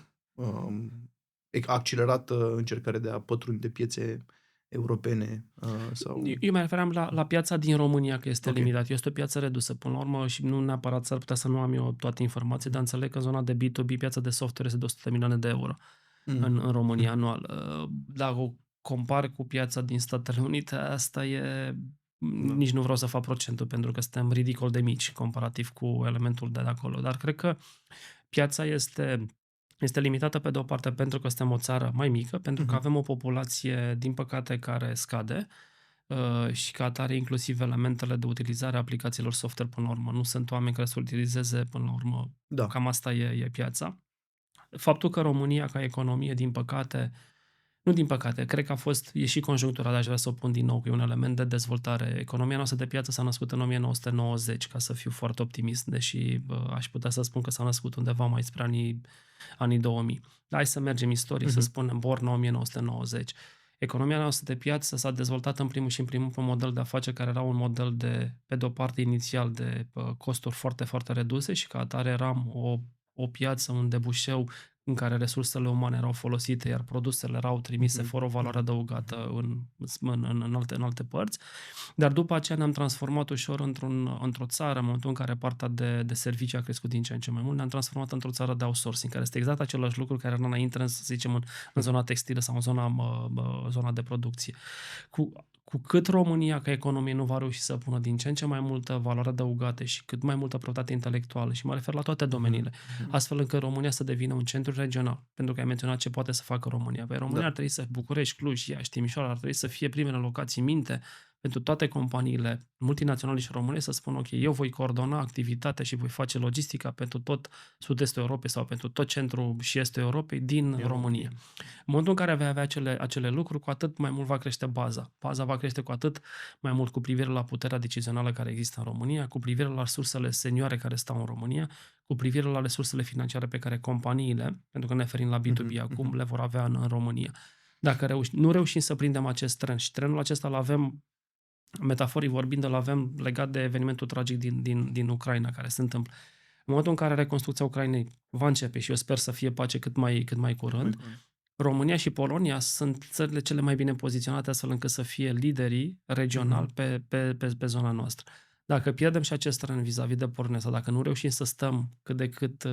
accelerată încercare de a pătrunde piețe europene sau... Eu mai referam la piața din România, că este Ok. limitată. Este o piață redusă, până la urmă, și nu neapărat s-ar putea să nu am eu toate informații, dar înțeleg că în zona de B2B, piața de software este de 100 de milioane de euro în România anual. Dacă o compar cu piața din Statele Unite, asta e... Da. Nici nu vreau să fac procentul, pentru că suntem ridicol de mici comparativ cu elementul de acolo. Dar cred că piața este limitată pe de o parte pentru că suntem o țară mai mică, pentru că avem o populație, din păcate, care scade și ca atare inclusiv elementele de utilizare a aplicațiilor software până la urmă. Nu sunt oameni care să utilizeze până la urmă. Da. Cam asta e piața. Faptul că România ca economie, din păcate, nu din păcate, cred că e și conjunctura, dar aș vrea să o pun din nou, că e un element de dezvoltare. Economia noastră de piață s-a născut în 1990, ca să fiu foarte optimist, deși aș putea să spun că s-a născut undeva mai spre anii 2000. Hai să mergem istoric, să spunem, born 1990. Economia noastră de piață s-a dezvoltat în primul pe un model de afaceri care era un model pe de o parte inițial de costuri foarte, foarte reduse și ca atare eram o piață, un debușeu în care resursele umane erau folosite, iar produsele erau trimise fără o valoare adăugată în alte părți. Dar după aceea ne-am transformat ușor într-o țară, în momentul în care partea de servicii a crescut din ce în ce mai mult, ne-am transformat într-o țară de outsourcing, care este exact același lucru care era înainte, să zicem, în zona textilă sau în zona de producție. Cu cât România ca economie nu va reuși să pună din ce în ce mai multă valoare adăugată și cât mai multă proprietate intelectuală, și mă refer la toate domeniile, astfel încât România să devină un centru regional, pentru că ai menționat ce poate să facă România. Păi România ar trebui să București, Cluj, Iași, Timișoara ar trebui să fie primele locații minte pentru toate companiile multinaționale și române să spună, ok, eu voi coordona activitatea și voi face logistica pentru tot sud-estul Europei sau pentru tot centrul și estul Europei din România. În momentul în care vei avea acele lucruri, cu atât mai mult va crește baza. Baza va crește cu atât mai mult cu privire la puterea decizională care există în România, cu privire la resursele senioare care stau în România, cu privire la resursele financiare pe care companiile, pentru că ne referim la B2B acum, le vor avea în România. Dacă nu reușim să prindem acest trend și trendul acesta îl avem, metaforic vorbind, îl avem legat de evenimentul tragic din Ucraina care se întâmplă. În momentul în care reconstrucția Ucrainei va începe și eu sper să fie pace cât mai curând, România și Polonia sunt țările cele mai bine poziționate astfel încât să fie liderii regional pe zona noastră. Dacă pierdem și acest trend vis-a-vis de Polonia sau dacă nu reușim să stăm cât de cât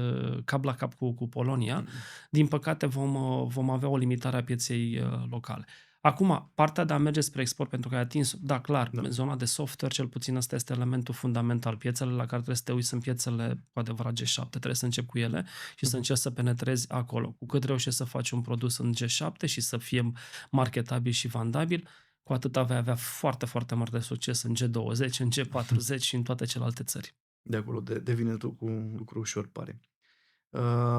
cap la cap cu Polonia, din păcate vom avea o limitare a pieței locale. Acum, partea de a merge spre export, pentru că ai atins, da, clar, zona de software, cel puțin ăsta este elementul fundamental. Piețele la care trebuie să te uiți sunt piețele cu adevărat G7, trebuie să începi cu ele și să încerci să penetrezi acolo. Cu cât reușești să faci un produs în G7 și să fie marketabil și vandabil, cu atât vei avea foarte, foarte mare de succes în G20, în G40 și în toate celelalte țări. De acolo devine tot cu lucru ușor, pare.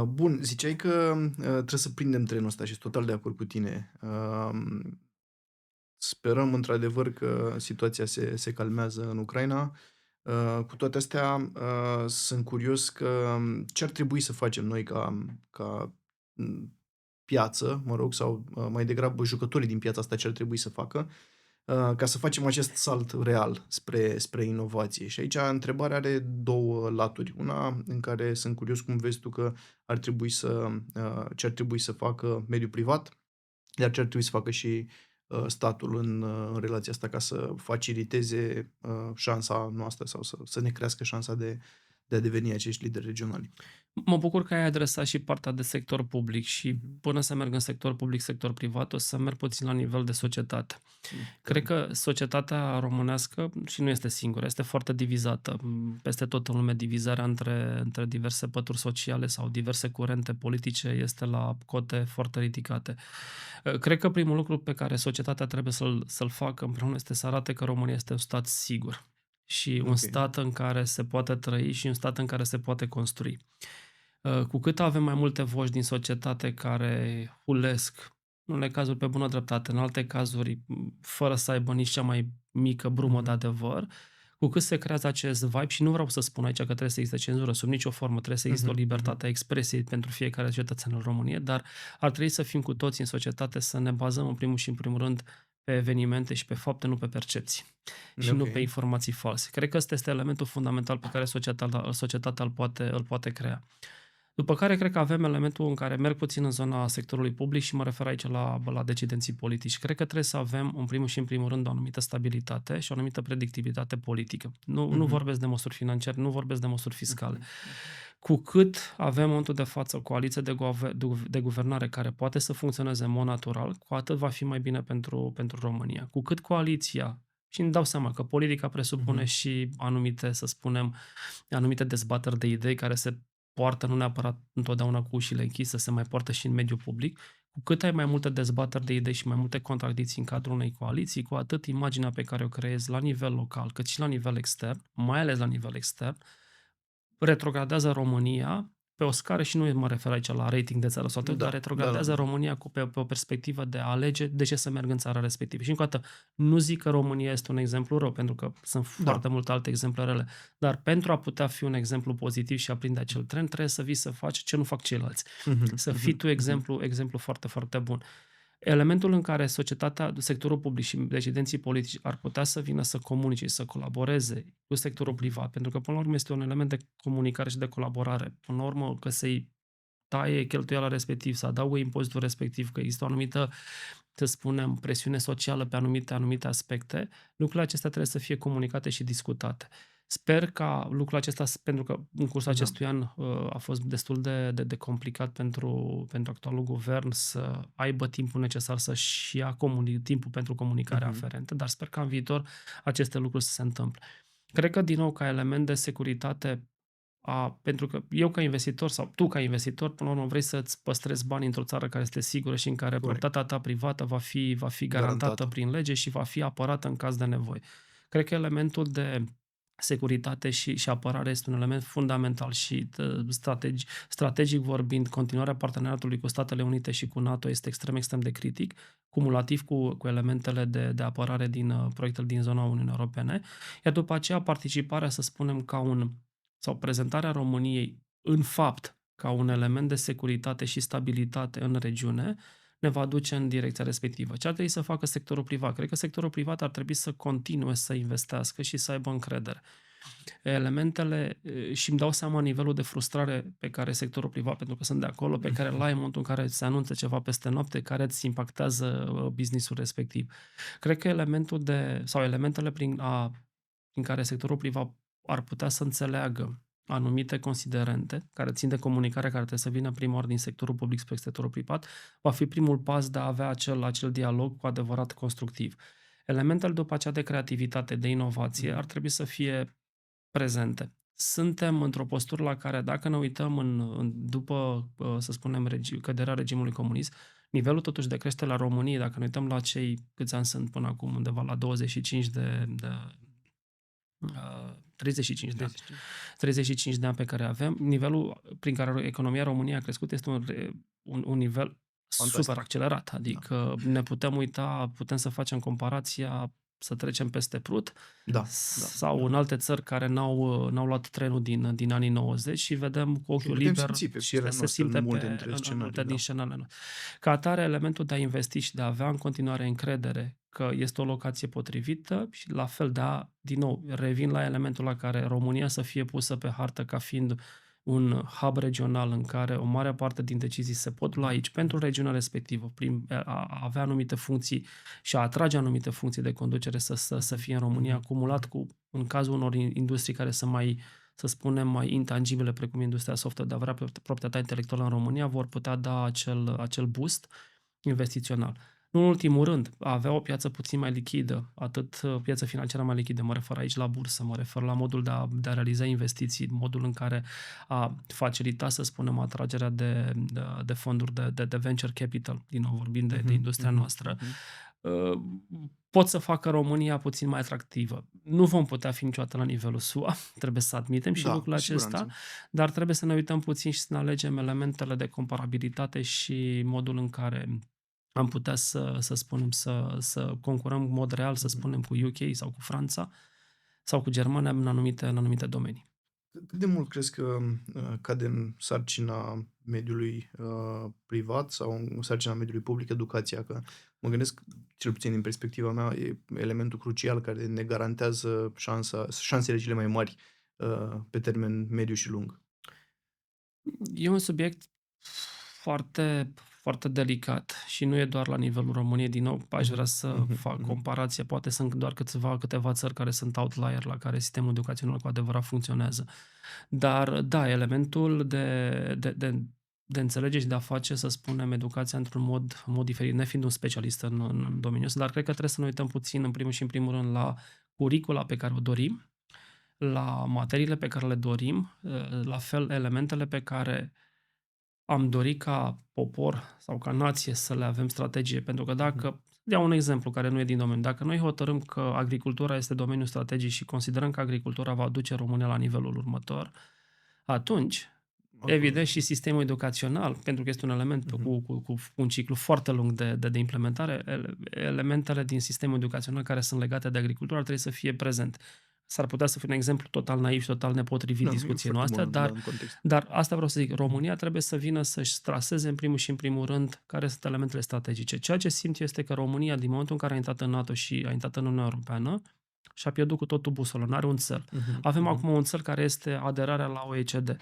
Bun, ziceai că trebuie să prindem trenul ăsta și sunt total de acord cu tine. Sperăm într-adevăr că situația se calmează în Ucraina. Cu toate astea, sunt curios că ce ar trebui să facem noi ca piață, mă rog, sau mai degrabă jucătorii din piața asta ce ar trebui să facă ca să facem acest salt real spre inovație. Și aici întrebarea are două laturi. Una în care sunt curios cum vezi tu că ce ar trebui să facă mediul privat, iar ce ar trebui să facă și statul în relația asta ca să faciliteze șansa noastră sau să ne crească șansa de a deveni acești lideri regionali? Mă bucur că ai adresat și partea de sector public și Mhm. până să merg în sector public, sector privat, o să merg puțin la nivel de societate. Te Cred rog. că societatea românească, și nu este singură, este foarte divizată. Peste tot în lume, divizarea între diverse pături sociale sau diverse curente politice este la cote foarte ridicate. Cred că primul lucru pe care societatea trebuie să-l facă împreună este să arate că România este un stat sigur și un Ok. stat în care se poate trăi și un stat în care se poate construi. Cu cât avem mai multe voci din societate care hulesc, în unele cazuri pe bună dreptate, în alte cazuri fără să aibă nici cea mai mică brumă de Mhm. adevăr, cu cât se creează acest vibe, și nu vreau să spun aici că trebuie să existe cenzură sub nicio formă, trebuie să existe o Mhm. Mhm. libertate a expresiei pentru fiecare cetățean în România, dar ar trebui să fim cu toții în societate să ne bazăm în primul și în primul rând pe evenimente și pe fapte, nu pe percepții și nu pe Ok. informații false. Cred că ăsta este elementul fundamental pe care societatea îl poate crea. După care cred că avem elementul în care merg puțin în zona sectorului public și mă refer aici la decidenții politici. Cred că trebuie să avem, în primul și în primul rând, o anumită stabilitate și o anumită predictibilitate politică. Nu Mhm. vorbesc de măsuri financiare, nu vorbesc de măsuri fiscale. Mhm. Cu cât avem în momentul de față o coaliție de guvernare care poate să funcționeze în mod natural, cu atât va fi mai bine pentru România. Cu cât coaliția, și îmi dau seama că politica presupune Mhm. și anumite, să spunem, anumite dezbateri de idei care se poartă nu neapărat întotdeauna cu ușile închise, se mai poartă și în mediul public. Cu cât ai mai multe dezbateri de idei și mai multe contradicții în cadrul unei coaliții, cu atât imaginea pe care o creezi la nivel local, cât și la nivel extern, mai ales la nivel extern, retrogradează România pe o scară, și nu mă refer aici la rating de țară sau tot, dar Da, da, retrogradează da. România pe o perspectivă de a alege de ce să merg în țara respectivă. Și încă o dată, nu zic că România este un exemplu rău, pentru că sunt Da. foarte multe alte exemple rele, dar pentru a putea fi un exemplu pozitiv și a prinde acel trend, trebuie să vii să faci ce nu fac ceilalți. Mhm. Să fii Mhm. tu Mhm. exemplu foarte, foarte bun. Elementul în care societatea, sectorul public și decidenții politici ar putea să vină să comunice și să colaboreze cu sectorul privat, pentru că până la urmă este un element de comunicare și de colaborare. Până la urmă, că să-i taie cheltuiala respectiv, să adaugă impozitul respectiv, că există o anumită, să spunem, presiune socială pe anumite aspecte, lucrurile acestea trebuie să fie comunicate și discutate. Sper ca lucrul acesta, pentru că în cursul Da. acestui an a fost destul de complicat pentru actualul guvern să aibă timpul necesar să-și ia timpul pentru comunicarea Mhm. aferentă, dar sper ca în viitor aceste lucruri să se întâmple. Cred că, din nou, ca element de securitate, pentru că eu ca investitor sau tu ca investitor, până la urmă vrei să-ți păstrezi banii într-o țară care este sigură și în care Corect. proprietatea ta privată va fi garantată Garantată. prin lege și va fi apărată în caz de nevoie. Cred că elementul de securitate și apărare este un element fundamental și strategic vorbind, continuarea parteneriatului cu Statele Unite și cu NATO este extrem de critic, cumulativ cu elementele de apărare din proiectele din zona Uniunii Europene, iar după aceea participarea, să spunem, sau prezentarea României în fapt ca un element de securitate și stabilitate în regiune ne va duce în direcția respectivă. Ce ar trebui să facă sectorul privat? Cred că sectorul privat ar trebui să continue să investească și să aibă încredere. Elementele, și îmi dau seama nivelul de frustrare pe care sectorul privat, pentru că sunt de acolo, pe care l-ai în momentul în care se anunță ceva peste noapte, care îți impactează business-ul respectiv. Cred că elementele prin care sectorul privat ar putea să înțeleagă anumite considerente care țin de comunicare, care trebuie să vină prima oară din sectorul public spre sectorul privat, va fi primul pas de a avea acel dialog cu adevărat constructiv. Elementele după aceea de creativitate, de inovație, ar trebui să fie prezente. Suntem într-o postură la care, dacă ne uităm după, să spunem, căderea regimului comunist, nivelul totuși de creștere la României, dacă ne uităm la cei câți ani sunt până acum, undeva la 25 35 de ani. 35 de ani pe care avem, nivelul prin care economia României a crescut este un nivel Fantastic. super accelerat. Adică ne putem uita, putem să facem comparația, să trecem peste Prut Da. sau în alte țări care n-au luat trenul din anii 90 și vedem cu ochiul putem liber simți pe și pielea se noastră simte în multe în dintre scenarii, multe da. din scenariile noastre. Ca atare, elementul de a investi și de a avea în continuare încredere că este o locație potrivită și la fel din nou, revin la elementul la care România să fie pusă pe hartă ca fiind un hub regional în care o mare parte din decizii se pot lua aici pentru regiunea respectivă, prin a avea anumite funcții și a atrage anumite funcții de conducere să fie în România, acumulat în cazul unor industrii care sunt să spunem, mai intangibile, precum industria software, de a avea proprietatea intelectuală în România, vor putea da acel boost investițional. Nu în ultimul rând, a avea o piață puțin mai lichidă, atât piața financiară mai lichidă, mă refer aici la bursă, mă refer la modul de a realiza investiții, modul în care a facilita, să spunem, atragerea de fonduri de venture capital, din nou vorbind de industria noastră, pot să facă România puțin mai atractivă. Nu vom putea fi niciodată la nivelul SUA, trebuie să admitem și lucrul cu acesta, siguranță. dar trebuie să ne uităm puțin și să ne alegem elementele de comparabilitate și modul în care am putea să spunem, să concurăm în mod real, să spunem, cu UK sau cu Franța sau cu Germania în anumite domenii. Cât de mult crezi că cade în sarcina mediului privat sau în sarcina mediului public educația? Că mă gândesc, cel puțin din perspectiva mea, e elementul crucial care ne garantează șansele cele mai mari pe termen mediu și lung. E un subiect foarte, foarte delicat și nu e doar la nivelul României. Din nou, aș vrea să fac comparație. Poate sunt doar câteva țări care sunt outlier, la care sistemul educațional cu adevărat funcționează. Dar, da, elementul de înțelege și de a face, să spunem, educația într-un mod diferit, nefiind un specialist în domeniul ăsta, dar cred că trebuie să ne uităm puțin, în primul și în primul rând, la curicula pe care o dorim, la materiile pe care le dorim, la fel elementele pe care am dorit ca popor sau ca nație să le avem strategie. Pentru că dacă, iau un exemplu care nu e din domeniu, dacă noi hotărâm că agricultura este domeniul strategic și considerăm că agricultura va duce România la nivelul următor, atunci, evident, și sistemul educațional, pentru că este un element cu un ciclu foarte lung de implementare, elementele din sistemul educațional care sunt legate de agricultură ar trebui să fie prezente. S-ar putea să fie un exemplu total naiv și total nepotrivit discuției noastre, dar asta vreau să zic, România trebuie să vină să-și traseze în primul și în primul rând care sunt elementele strategice. Ceea ce simt eu este că România, din momentul în care a intrat în NATO și a intrat în Uniunea Europeană, și-a pierdut cu totul busolă, nu are un țel. Avem acum un țel care este aderarea la OECD,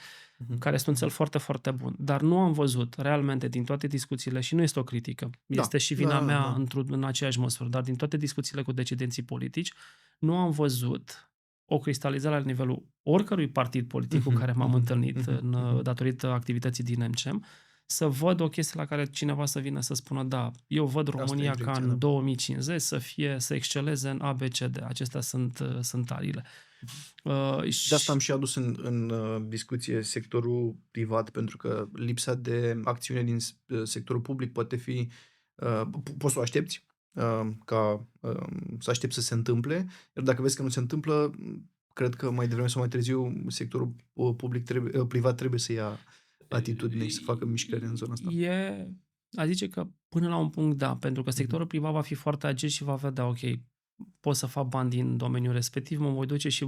care este un țel foarte, foarte bun. Dar nu am văzut realmente din toate discuțiile, și nu este o critică, este și vina mea în aceeași măsură, dar din toate discuțiile cu decidenții politici, nu am văzut o cristalizare la nivelul oricărui partid politic cu care m-am întâlnit datorită activității din MCM, să văd o chestie la care cineva să vină să spună, da, eu văd România ca în 2050 să exceleze în ABCD. Acestea sunt ariile. De asta am și adus în discuție sectorul privat, pentru că lipsa de acțiune din sectorul public poate fi, poți să o aștepți, să aștepți să se întâmple, iar dacă vezi că nu se întâmplă, cred că mai devreme sau mai târziu sectorul privat trebuie să ia atitudine și să facă mișcări în zona asta. A zice că până la un punct da, pentru că sectorul privat va fi foarte agil și va vedea, ok, pot să fac bani din domeniul respectiv, mă voi duce și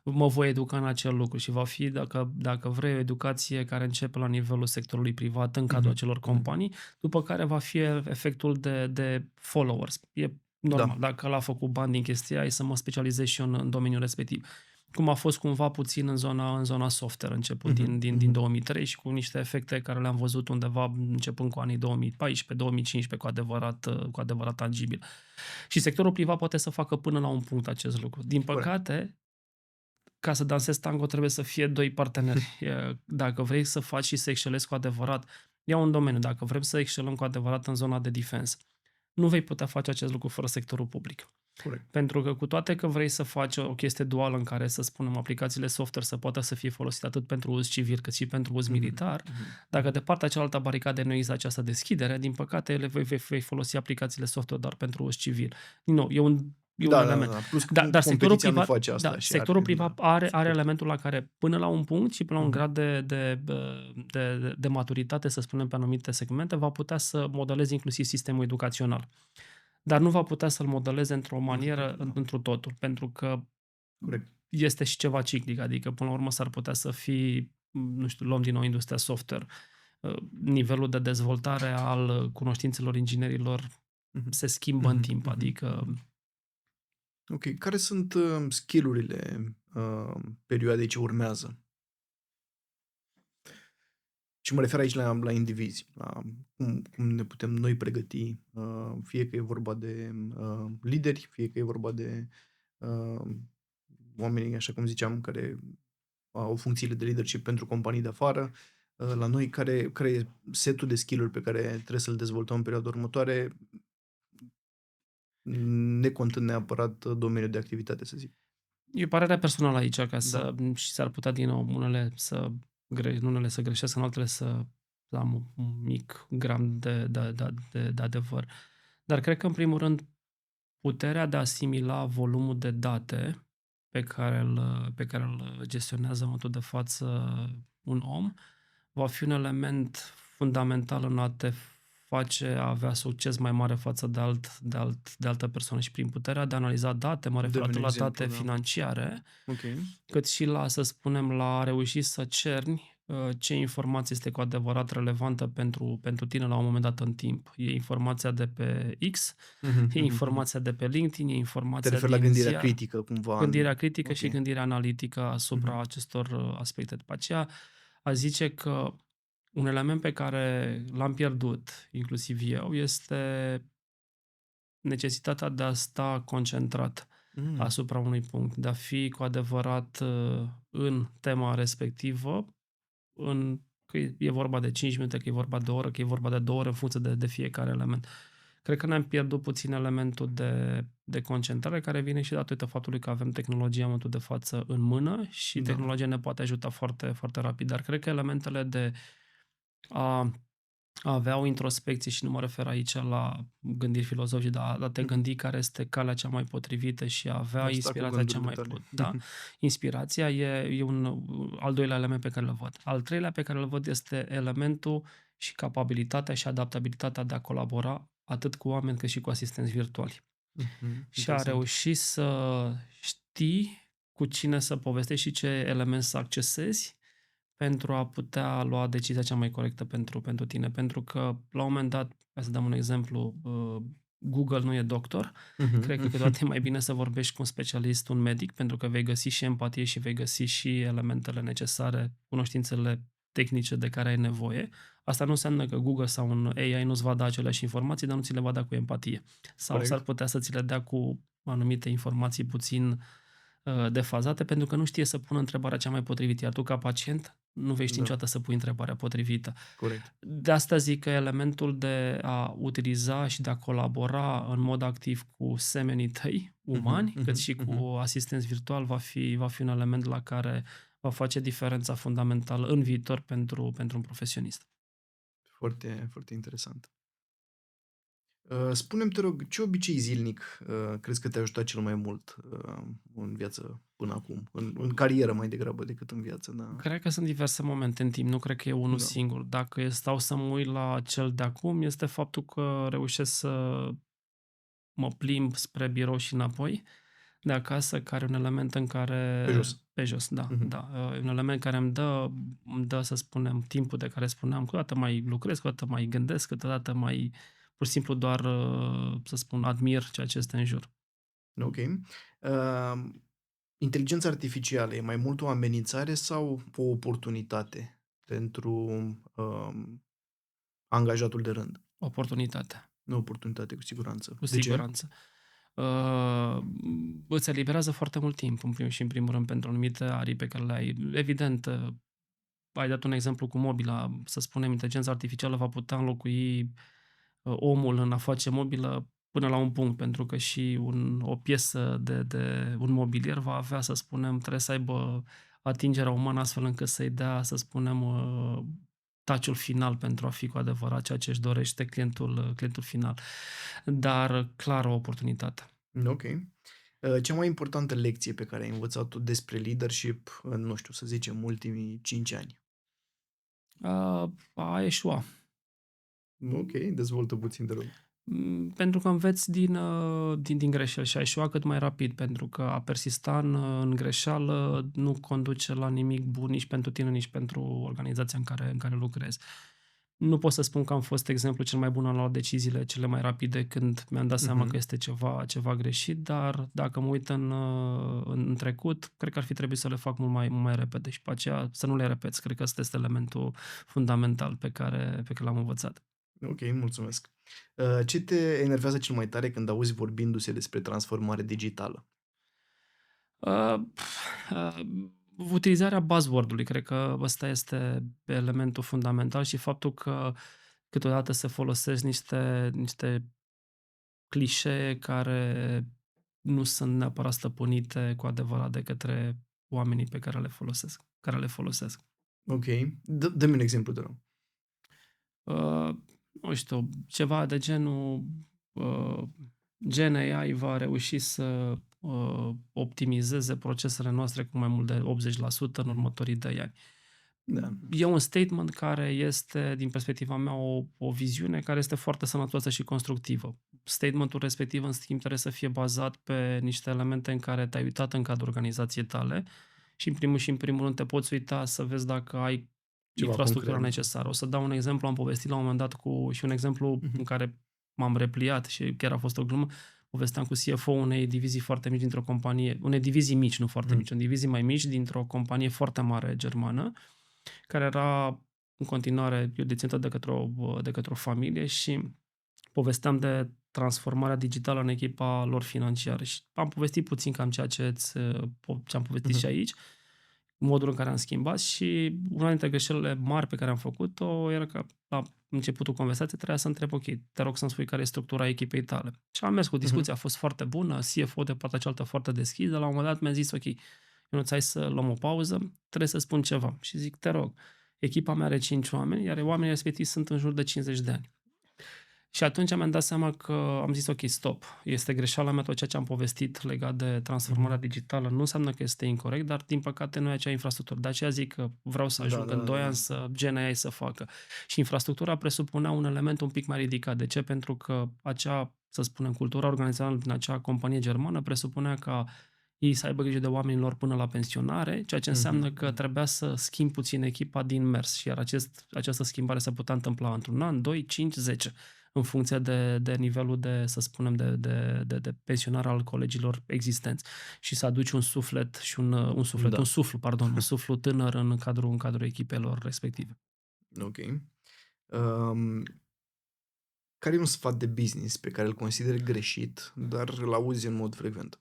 mă voi educa în acel lucru și va fi, dacă vrei, o educație care începe la nivelul sectorului privat în cadrul acelor companii, după care va fi efectul de followers. E normal, dacă l-a făcut bani din chestia aia, să mă specializez și eu în domeniul respectiv. Cum a fost cumva puțin în zona software, început din 2003 și cu niște efecte care le-am văzut undeva începând cu anii 2014-2015 cu adevărat tangibil. Și sectorul privat poate să facă până la un punct acest lucru. Din păcate, ca să dansezi tango trebuie să fie doi parteneri. Dacă vrei să faci și să excelezi cu adevărat, ia un domeniu, dacă vrem să excelăm cu adevărat în zona de defense, nu vei putea face acest lucru fără sectorul public. Corect. Pentru că cu toate că vrei să faci o chestie duală în care, să spunem, aplicațiile software să poată să fie folosite atât pentru uz civil cât și pentru uz militar, dacă de partea cealaltă a baricadei nu există această deschidere, din păcate vei folosi aplicațiile software doar pentru uz civil. Din nou, e un element. Plus Dar sectorul privat, face asta și sectorul privat are elementul la care până la un punct și până la un grad de maturitate, să spunem, pe anumite segmente, va putea să modeleze inclusiv sistemul educațional. Dar nu va putea să-l modeleze într-o manieră întru totul, pentru că este și ceva ciclic, adică până la urmă s-ar putea să fii, nu știu, luăm din nou industria software, nivelul de dezvoltare al cunoștințelor inginerilor se schimbă în timp, adică... Ok, care sunt skill-urile perioadei ce urmează? Și mă refer aici la indivizi, la cum ne putem noi pregăti, fie că e vorba de lideri, fie că e vorba de oamenii, așa cum ziceam, care au funcțiile de leadership pentru companii de afară. La noi, care e setul de skill-uri pe care trebuie să-l dezvoltăm în perioada următoare, necontând neapărat domeniul de activitate, să zic. E părerea personală aici, Da. și s-ar putea din nou unele să greșesc, în altele să am un mic gram de adevăr. Dar cred că, în primul rând, puterea de a asimila volumul de date pe care îl gestionează în momentul de față un om, va fi un element fundamental în a te face a avea succes mai mare față de altă persoană. Și prin puterea de a analiza date, mă refer Dă-mi un atât la exemplu, date da. financiare, Ok. cât și la, să spunem, la a reuși să cerni ce informație este cu adevărat relevantă pentru tine la un moment dat în timp. E informația de pe X, Mhm, e mhm, mhm. informația de pe LinkedIn, e Te informația referi la din gândirea ziar. critică, cumva. Gândirea critică Ok. și gândirea analitică asupra Mhm. acestor aspecte. După aceea, aș zice că un element pe care l-am pierdut, inclusiv eu, este necesitatea de a sta concentrat Mm. asupra unui punct, de a fi cu adevărat în tema respectivă, că e vorba de 5 minute, că e vorba de o oră, că e vorba de 2 ore, în funcție de fiecare element. Cred că ne-am pierdut puțin elementul de concentrare, care vine și datorită faptului că avem tehnologia în momentul de față în mână și Da. tehnologia ne poate ajuta foarte, foarte rapid. Dar cred că elementele de a avea o introspecție, și nu mă refer aici la gândiri filozofice, dar a te Mhm. gândi care este calea cea mai potrivită și a avea Asta cu inspirația cea gândurile mai tale. da? Inspirația e un al doilea element pe care îl văd. Al treilea pe care îl văd este elementul și capabilitatea și adaptabilitatea de a colabora atât cu oameni cât și cu asistenți virtuali. Mhm. Și a Interesant. reuși să știi cu cine să povestești și ce element să accesezi pentru a putea lua decizia cea mai corectă pentru tine. Pentru că, la un moment dat, ca să dăm un exemplu, Google nu e doctor. Mhm, Cred că mhm. câteodată e mai bine să vorbești cu un specialist, un medic, pentru că vei găsi și empatie și vei găsi și elementele necesare, cunoștințele tehnice de care ai nevoie. Asta nu înseamnă că Google sau un AI nu-ți va da aceleași informații, dar nu ți le va da cu empatie. Sau s-ar Corect. putea să ți le dea cu anumite informații puțin defazate, pentru că nu știe să pună întrebarea cea mai potrivită, iar tu, ca pacient, nu vei ști Da. niciodată să pui întrebarea potrivită. Corect. De asta zic că elementul de a utiliza și de a colabora în mod activ cu semenii tăi, Mhm, umani, cât mhm, și cu mhm. asistenți virtual, va fi un element la care va face diferența fundamentală în viitor pentru un profesionist. Foarte, foarte interesant. Spune-mi, te rog, ce obicei zilnic crezi că te-a ajutat cel mai mult în viață până acum? În carieră mai degrabă decât în viață, da. Cred că sunt diverse momente în timp, nu cred că e unul Da. singur. Dacă stau să mă uit la cel de acum, este faptul că reușesc să mă plimb spre birou și înapoi de acasă, care e un element în Pe care jos. pe jos, da, Mhm. da. E un element care îmi dă, să spunem, timpul de care spuneam, câteodată mai lucrez, câteodată mai gândesc, câteodată mai pur și simplu doar, să spun, admir ceea ce este în jur. Ok. Inteligența artificială e mai mult o amenințare sau o oportunitate pentru angajatul de rând? Oportunitate, Nu oportunitate, cu siguranță. cu De ce? siguranță. Uh, Îți eliberează foarte mult timp, în primul și în primul rând, pentru anumite arii pe care le ai. Evident, ai dat un exemplu cu mobila, să spunem, inteligența artificială va putea înlocui omul în a face mobilă până la un punct, pentru că și o piesă de un mobilier va avea, să spunem, trebuie să aibă atingerea umană astfel încât să-i dea, să spunem, touch-ul final pentru a fi cu adevărat ceea ce își dorește clientul final. Dar, clar, o oportunitate. Ok. Cea mai importantă lecție pe care ai învățat-o despre leadership în, nu știu, să zicem, ultimii 5 ani? A eșua. Ok, dezvoltă puțin, te rog. Pentru că înveți din greșeli și a eșua cât mai rapid, pentru că a persista în greșeală nu conduce la nimic bun nici pentru tine, nici pentru organizația în care lucrezi. Nu pot să spun că am fost exemplul cel mai bun în a lua deciziile cele mai rapide când mi-am dat seama că Mhm. este ceva greșit, dar dacă mă uit în trecut, cred că ar fi trebuit să le fac mult mai repede și pe aceea să nu le repeți. Cred că ăsta este elementul fundamental pe care l-am învățat. Ok, mulțumesc. Ce te enervează cel mai tare când auzi vorbindu-se despre transformare digitală? Uh, uh, Utilizarea buzzword-ului, cred că ăsta este elementul fundamental și faptul că câteodată se folosesc niște clișee care nu sunt neapărat stăpânite cu adevărat de către oamenii pe care le folosesc. Ok. Dă-mi un exemplu, te rog. Nu știu, ceva de genul Gen AI va reuși să optimizeze procesele noastre cu mai mult de 80% în următorii 2 ani. Da. E un statement care este, din perspectiva mea, o viziune care este foarte sănătoasă și constructivă. Statementul respectiv, în schimb, trebuie să fie bazat pe niște elemente în care te-ai uitat în cadrul organizației tale și, în primul rând, te poți uita să vezi dacă ai Ceva infrastructura concret. necesară. O să dau un exemplu, am povestit la un moment dat și un exemplu în care m-am repliat și chiar a fost o glumă. Povesteam cu CFO unei divizii foarte mici dintr-o companie, unei divizii mici, nu foarte mici, unei divizii mai mici dintr-o companie foarte mare germană, care era în continuare deținută de către o familie și povesteam de transformarea digitală în echipa lor financiară și am povestit puțin cam ceea ce am povestit și aici, modul în care am schimbat și una dintre greșelile mari pe care am făcut-o era că la începutul conversației trebuia să întreb, ok, te rog să-mi spui care e structura echipei tale. Și am mers cu discuția, a fost foarte bună, CFO de partea cealaltă foarte deschis, dar la un moment dat mi-a zis, ok, eu nu-ți hai să luăm o pauză, trebuie să spun ceva. Și zic, te rog, echipa mea are 5 oameni, iar oamenii respectivi sunt în jur de 50 de ani. Și atunci mi-am dat seama că am zis, ok, stop, este greșeala mea tot ceea ce am povestit legat de transformarea digitală. Nu înseamnă că este incorect, dar din păcate nu e acea infrastructură. De aceea zic că vreau să ajung în 2 ani să Gen AI să facă. Și infrastructura presupunea un element un pic mai ridicat. De ce? Pentru că acea, să spunem, cultura organizațională din acea companie germană presupunea ca ei să aibă grijă de oamenii lor până la pensionare, ceea ce înseamnă că trebuia să schimb puțin echipa din mers. Și iar această schimbare se putea întâmpla într-un an, 2, 5, 10 în funcție de nivelul de, să spunem, de pensionare al colegilor existenți. Și să aduci un suflet și un suflu tânăr în cadrul echipelor respective. Ok. Care e un sfat de business pe care îl consideri greșit, dar îl auzi în mod frecvent?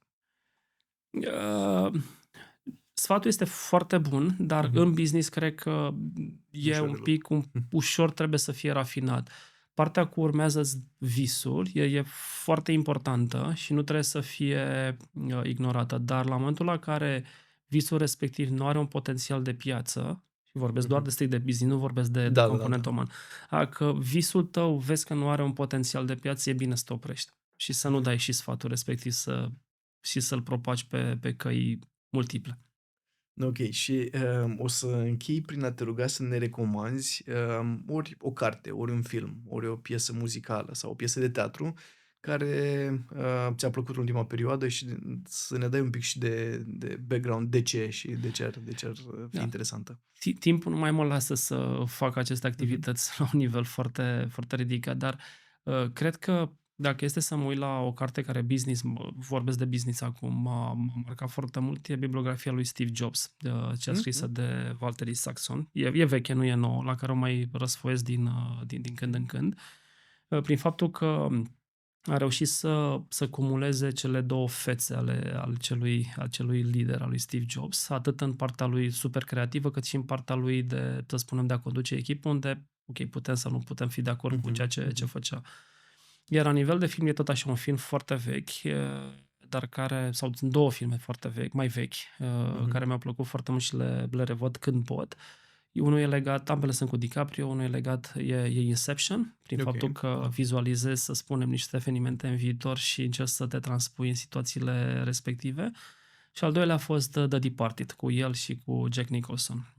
Sfatul este foarte bun, dar în business cred că e un pic ușor, trebuie să fie rafinat. Partea cu urmează visul e foarte importantă și nu trebuie să fie ignorată, dar la momentul la care visul respectiv nu are un potențial de piață, și vorbesc doar de strict de business, nu vorbesc de componentul uman, că visul tău vezi că nu are un potențial de piață, e bine să te oprești și să nu dai și sfatul respectiv și să-l propagi pe căi multiple. Ok, și o să închei prin a te ruga să ne recomanzi ori o carte, ori un film, ori o piesă muzicală sau o piesă de teatru care ți-a plăcut în ultima perioadă și să ne dai un pic și de background de ce și de ce ar fi interesantă. Timpul nu mai mă lasă să fac aceste activități la un nivel foarte, foarte ridicat, dar cred că dacă este să mă uit la o carte care vorbesc de business acum, m-a marcat foarte mult, e bibliografia lui Steve Jobs, cea scrisă de Valtteri Saxon. E veche, nu e nouă, la care o mai răsfoiesc din când în când. Prin faptul că a reușit să cumuleze cele două fețe al celui lider, al lui Steve Jobs, atât în partea lui super creativă, cât și în partea lui de, să spunem, de a conduce echipă, unde, ok, putem sau nu putem fi de acord cu ceea ce făcea. Iar la nivel de film e tot așa un film foarte vechi, dar sau sunt 2 filme foarte vechi, mai vechi, care mi-au plăcut foarte mult și le revăd când pot. Unul e legat, ambele sunt cu DiCaprio, unul e legat, e Inception, prin faptul că vizualizezi, să spunem, niște evenimente în viitor și încerci să te transpui în situațiile respective. Și al doilea a fost The Departed, cu el și cu Jack Nicholson,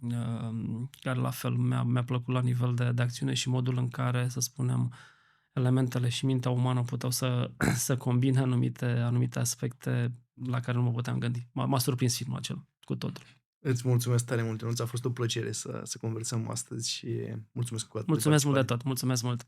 care la fel mi-a plăcut la nivel de acțiune și modul în care, să spunem, elementele și mintea umană puteau să combine anumite aspecte la care nu mă puteam gândi. M-a surprins filmul acela cu totul. Îți mulțumesc tare mult, Ionuț. A fost o plăcere să conversăm astăzi și mulțumesc cu atât. Mulțumesc mult de tot. Mulțumesc mult.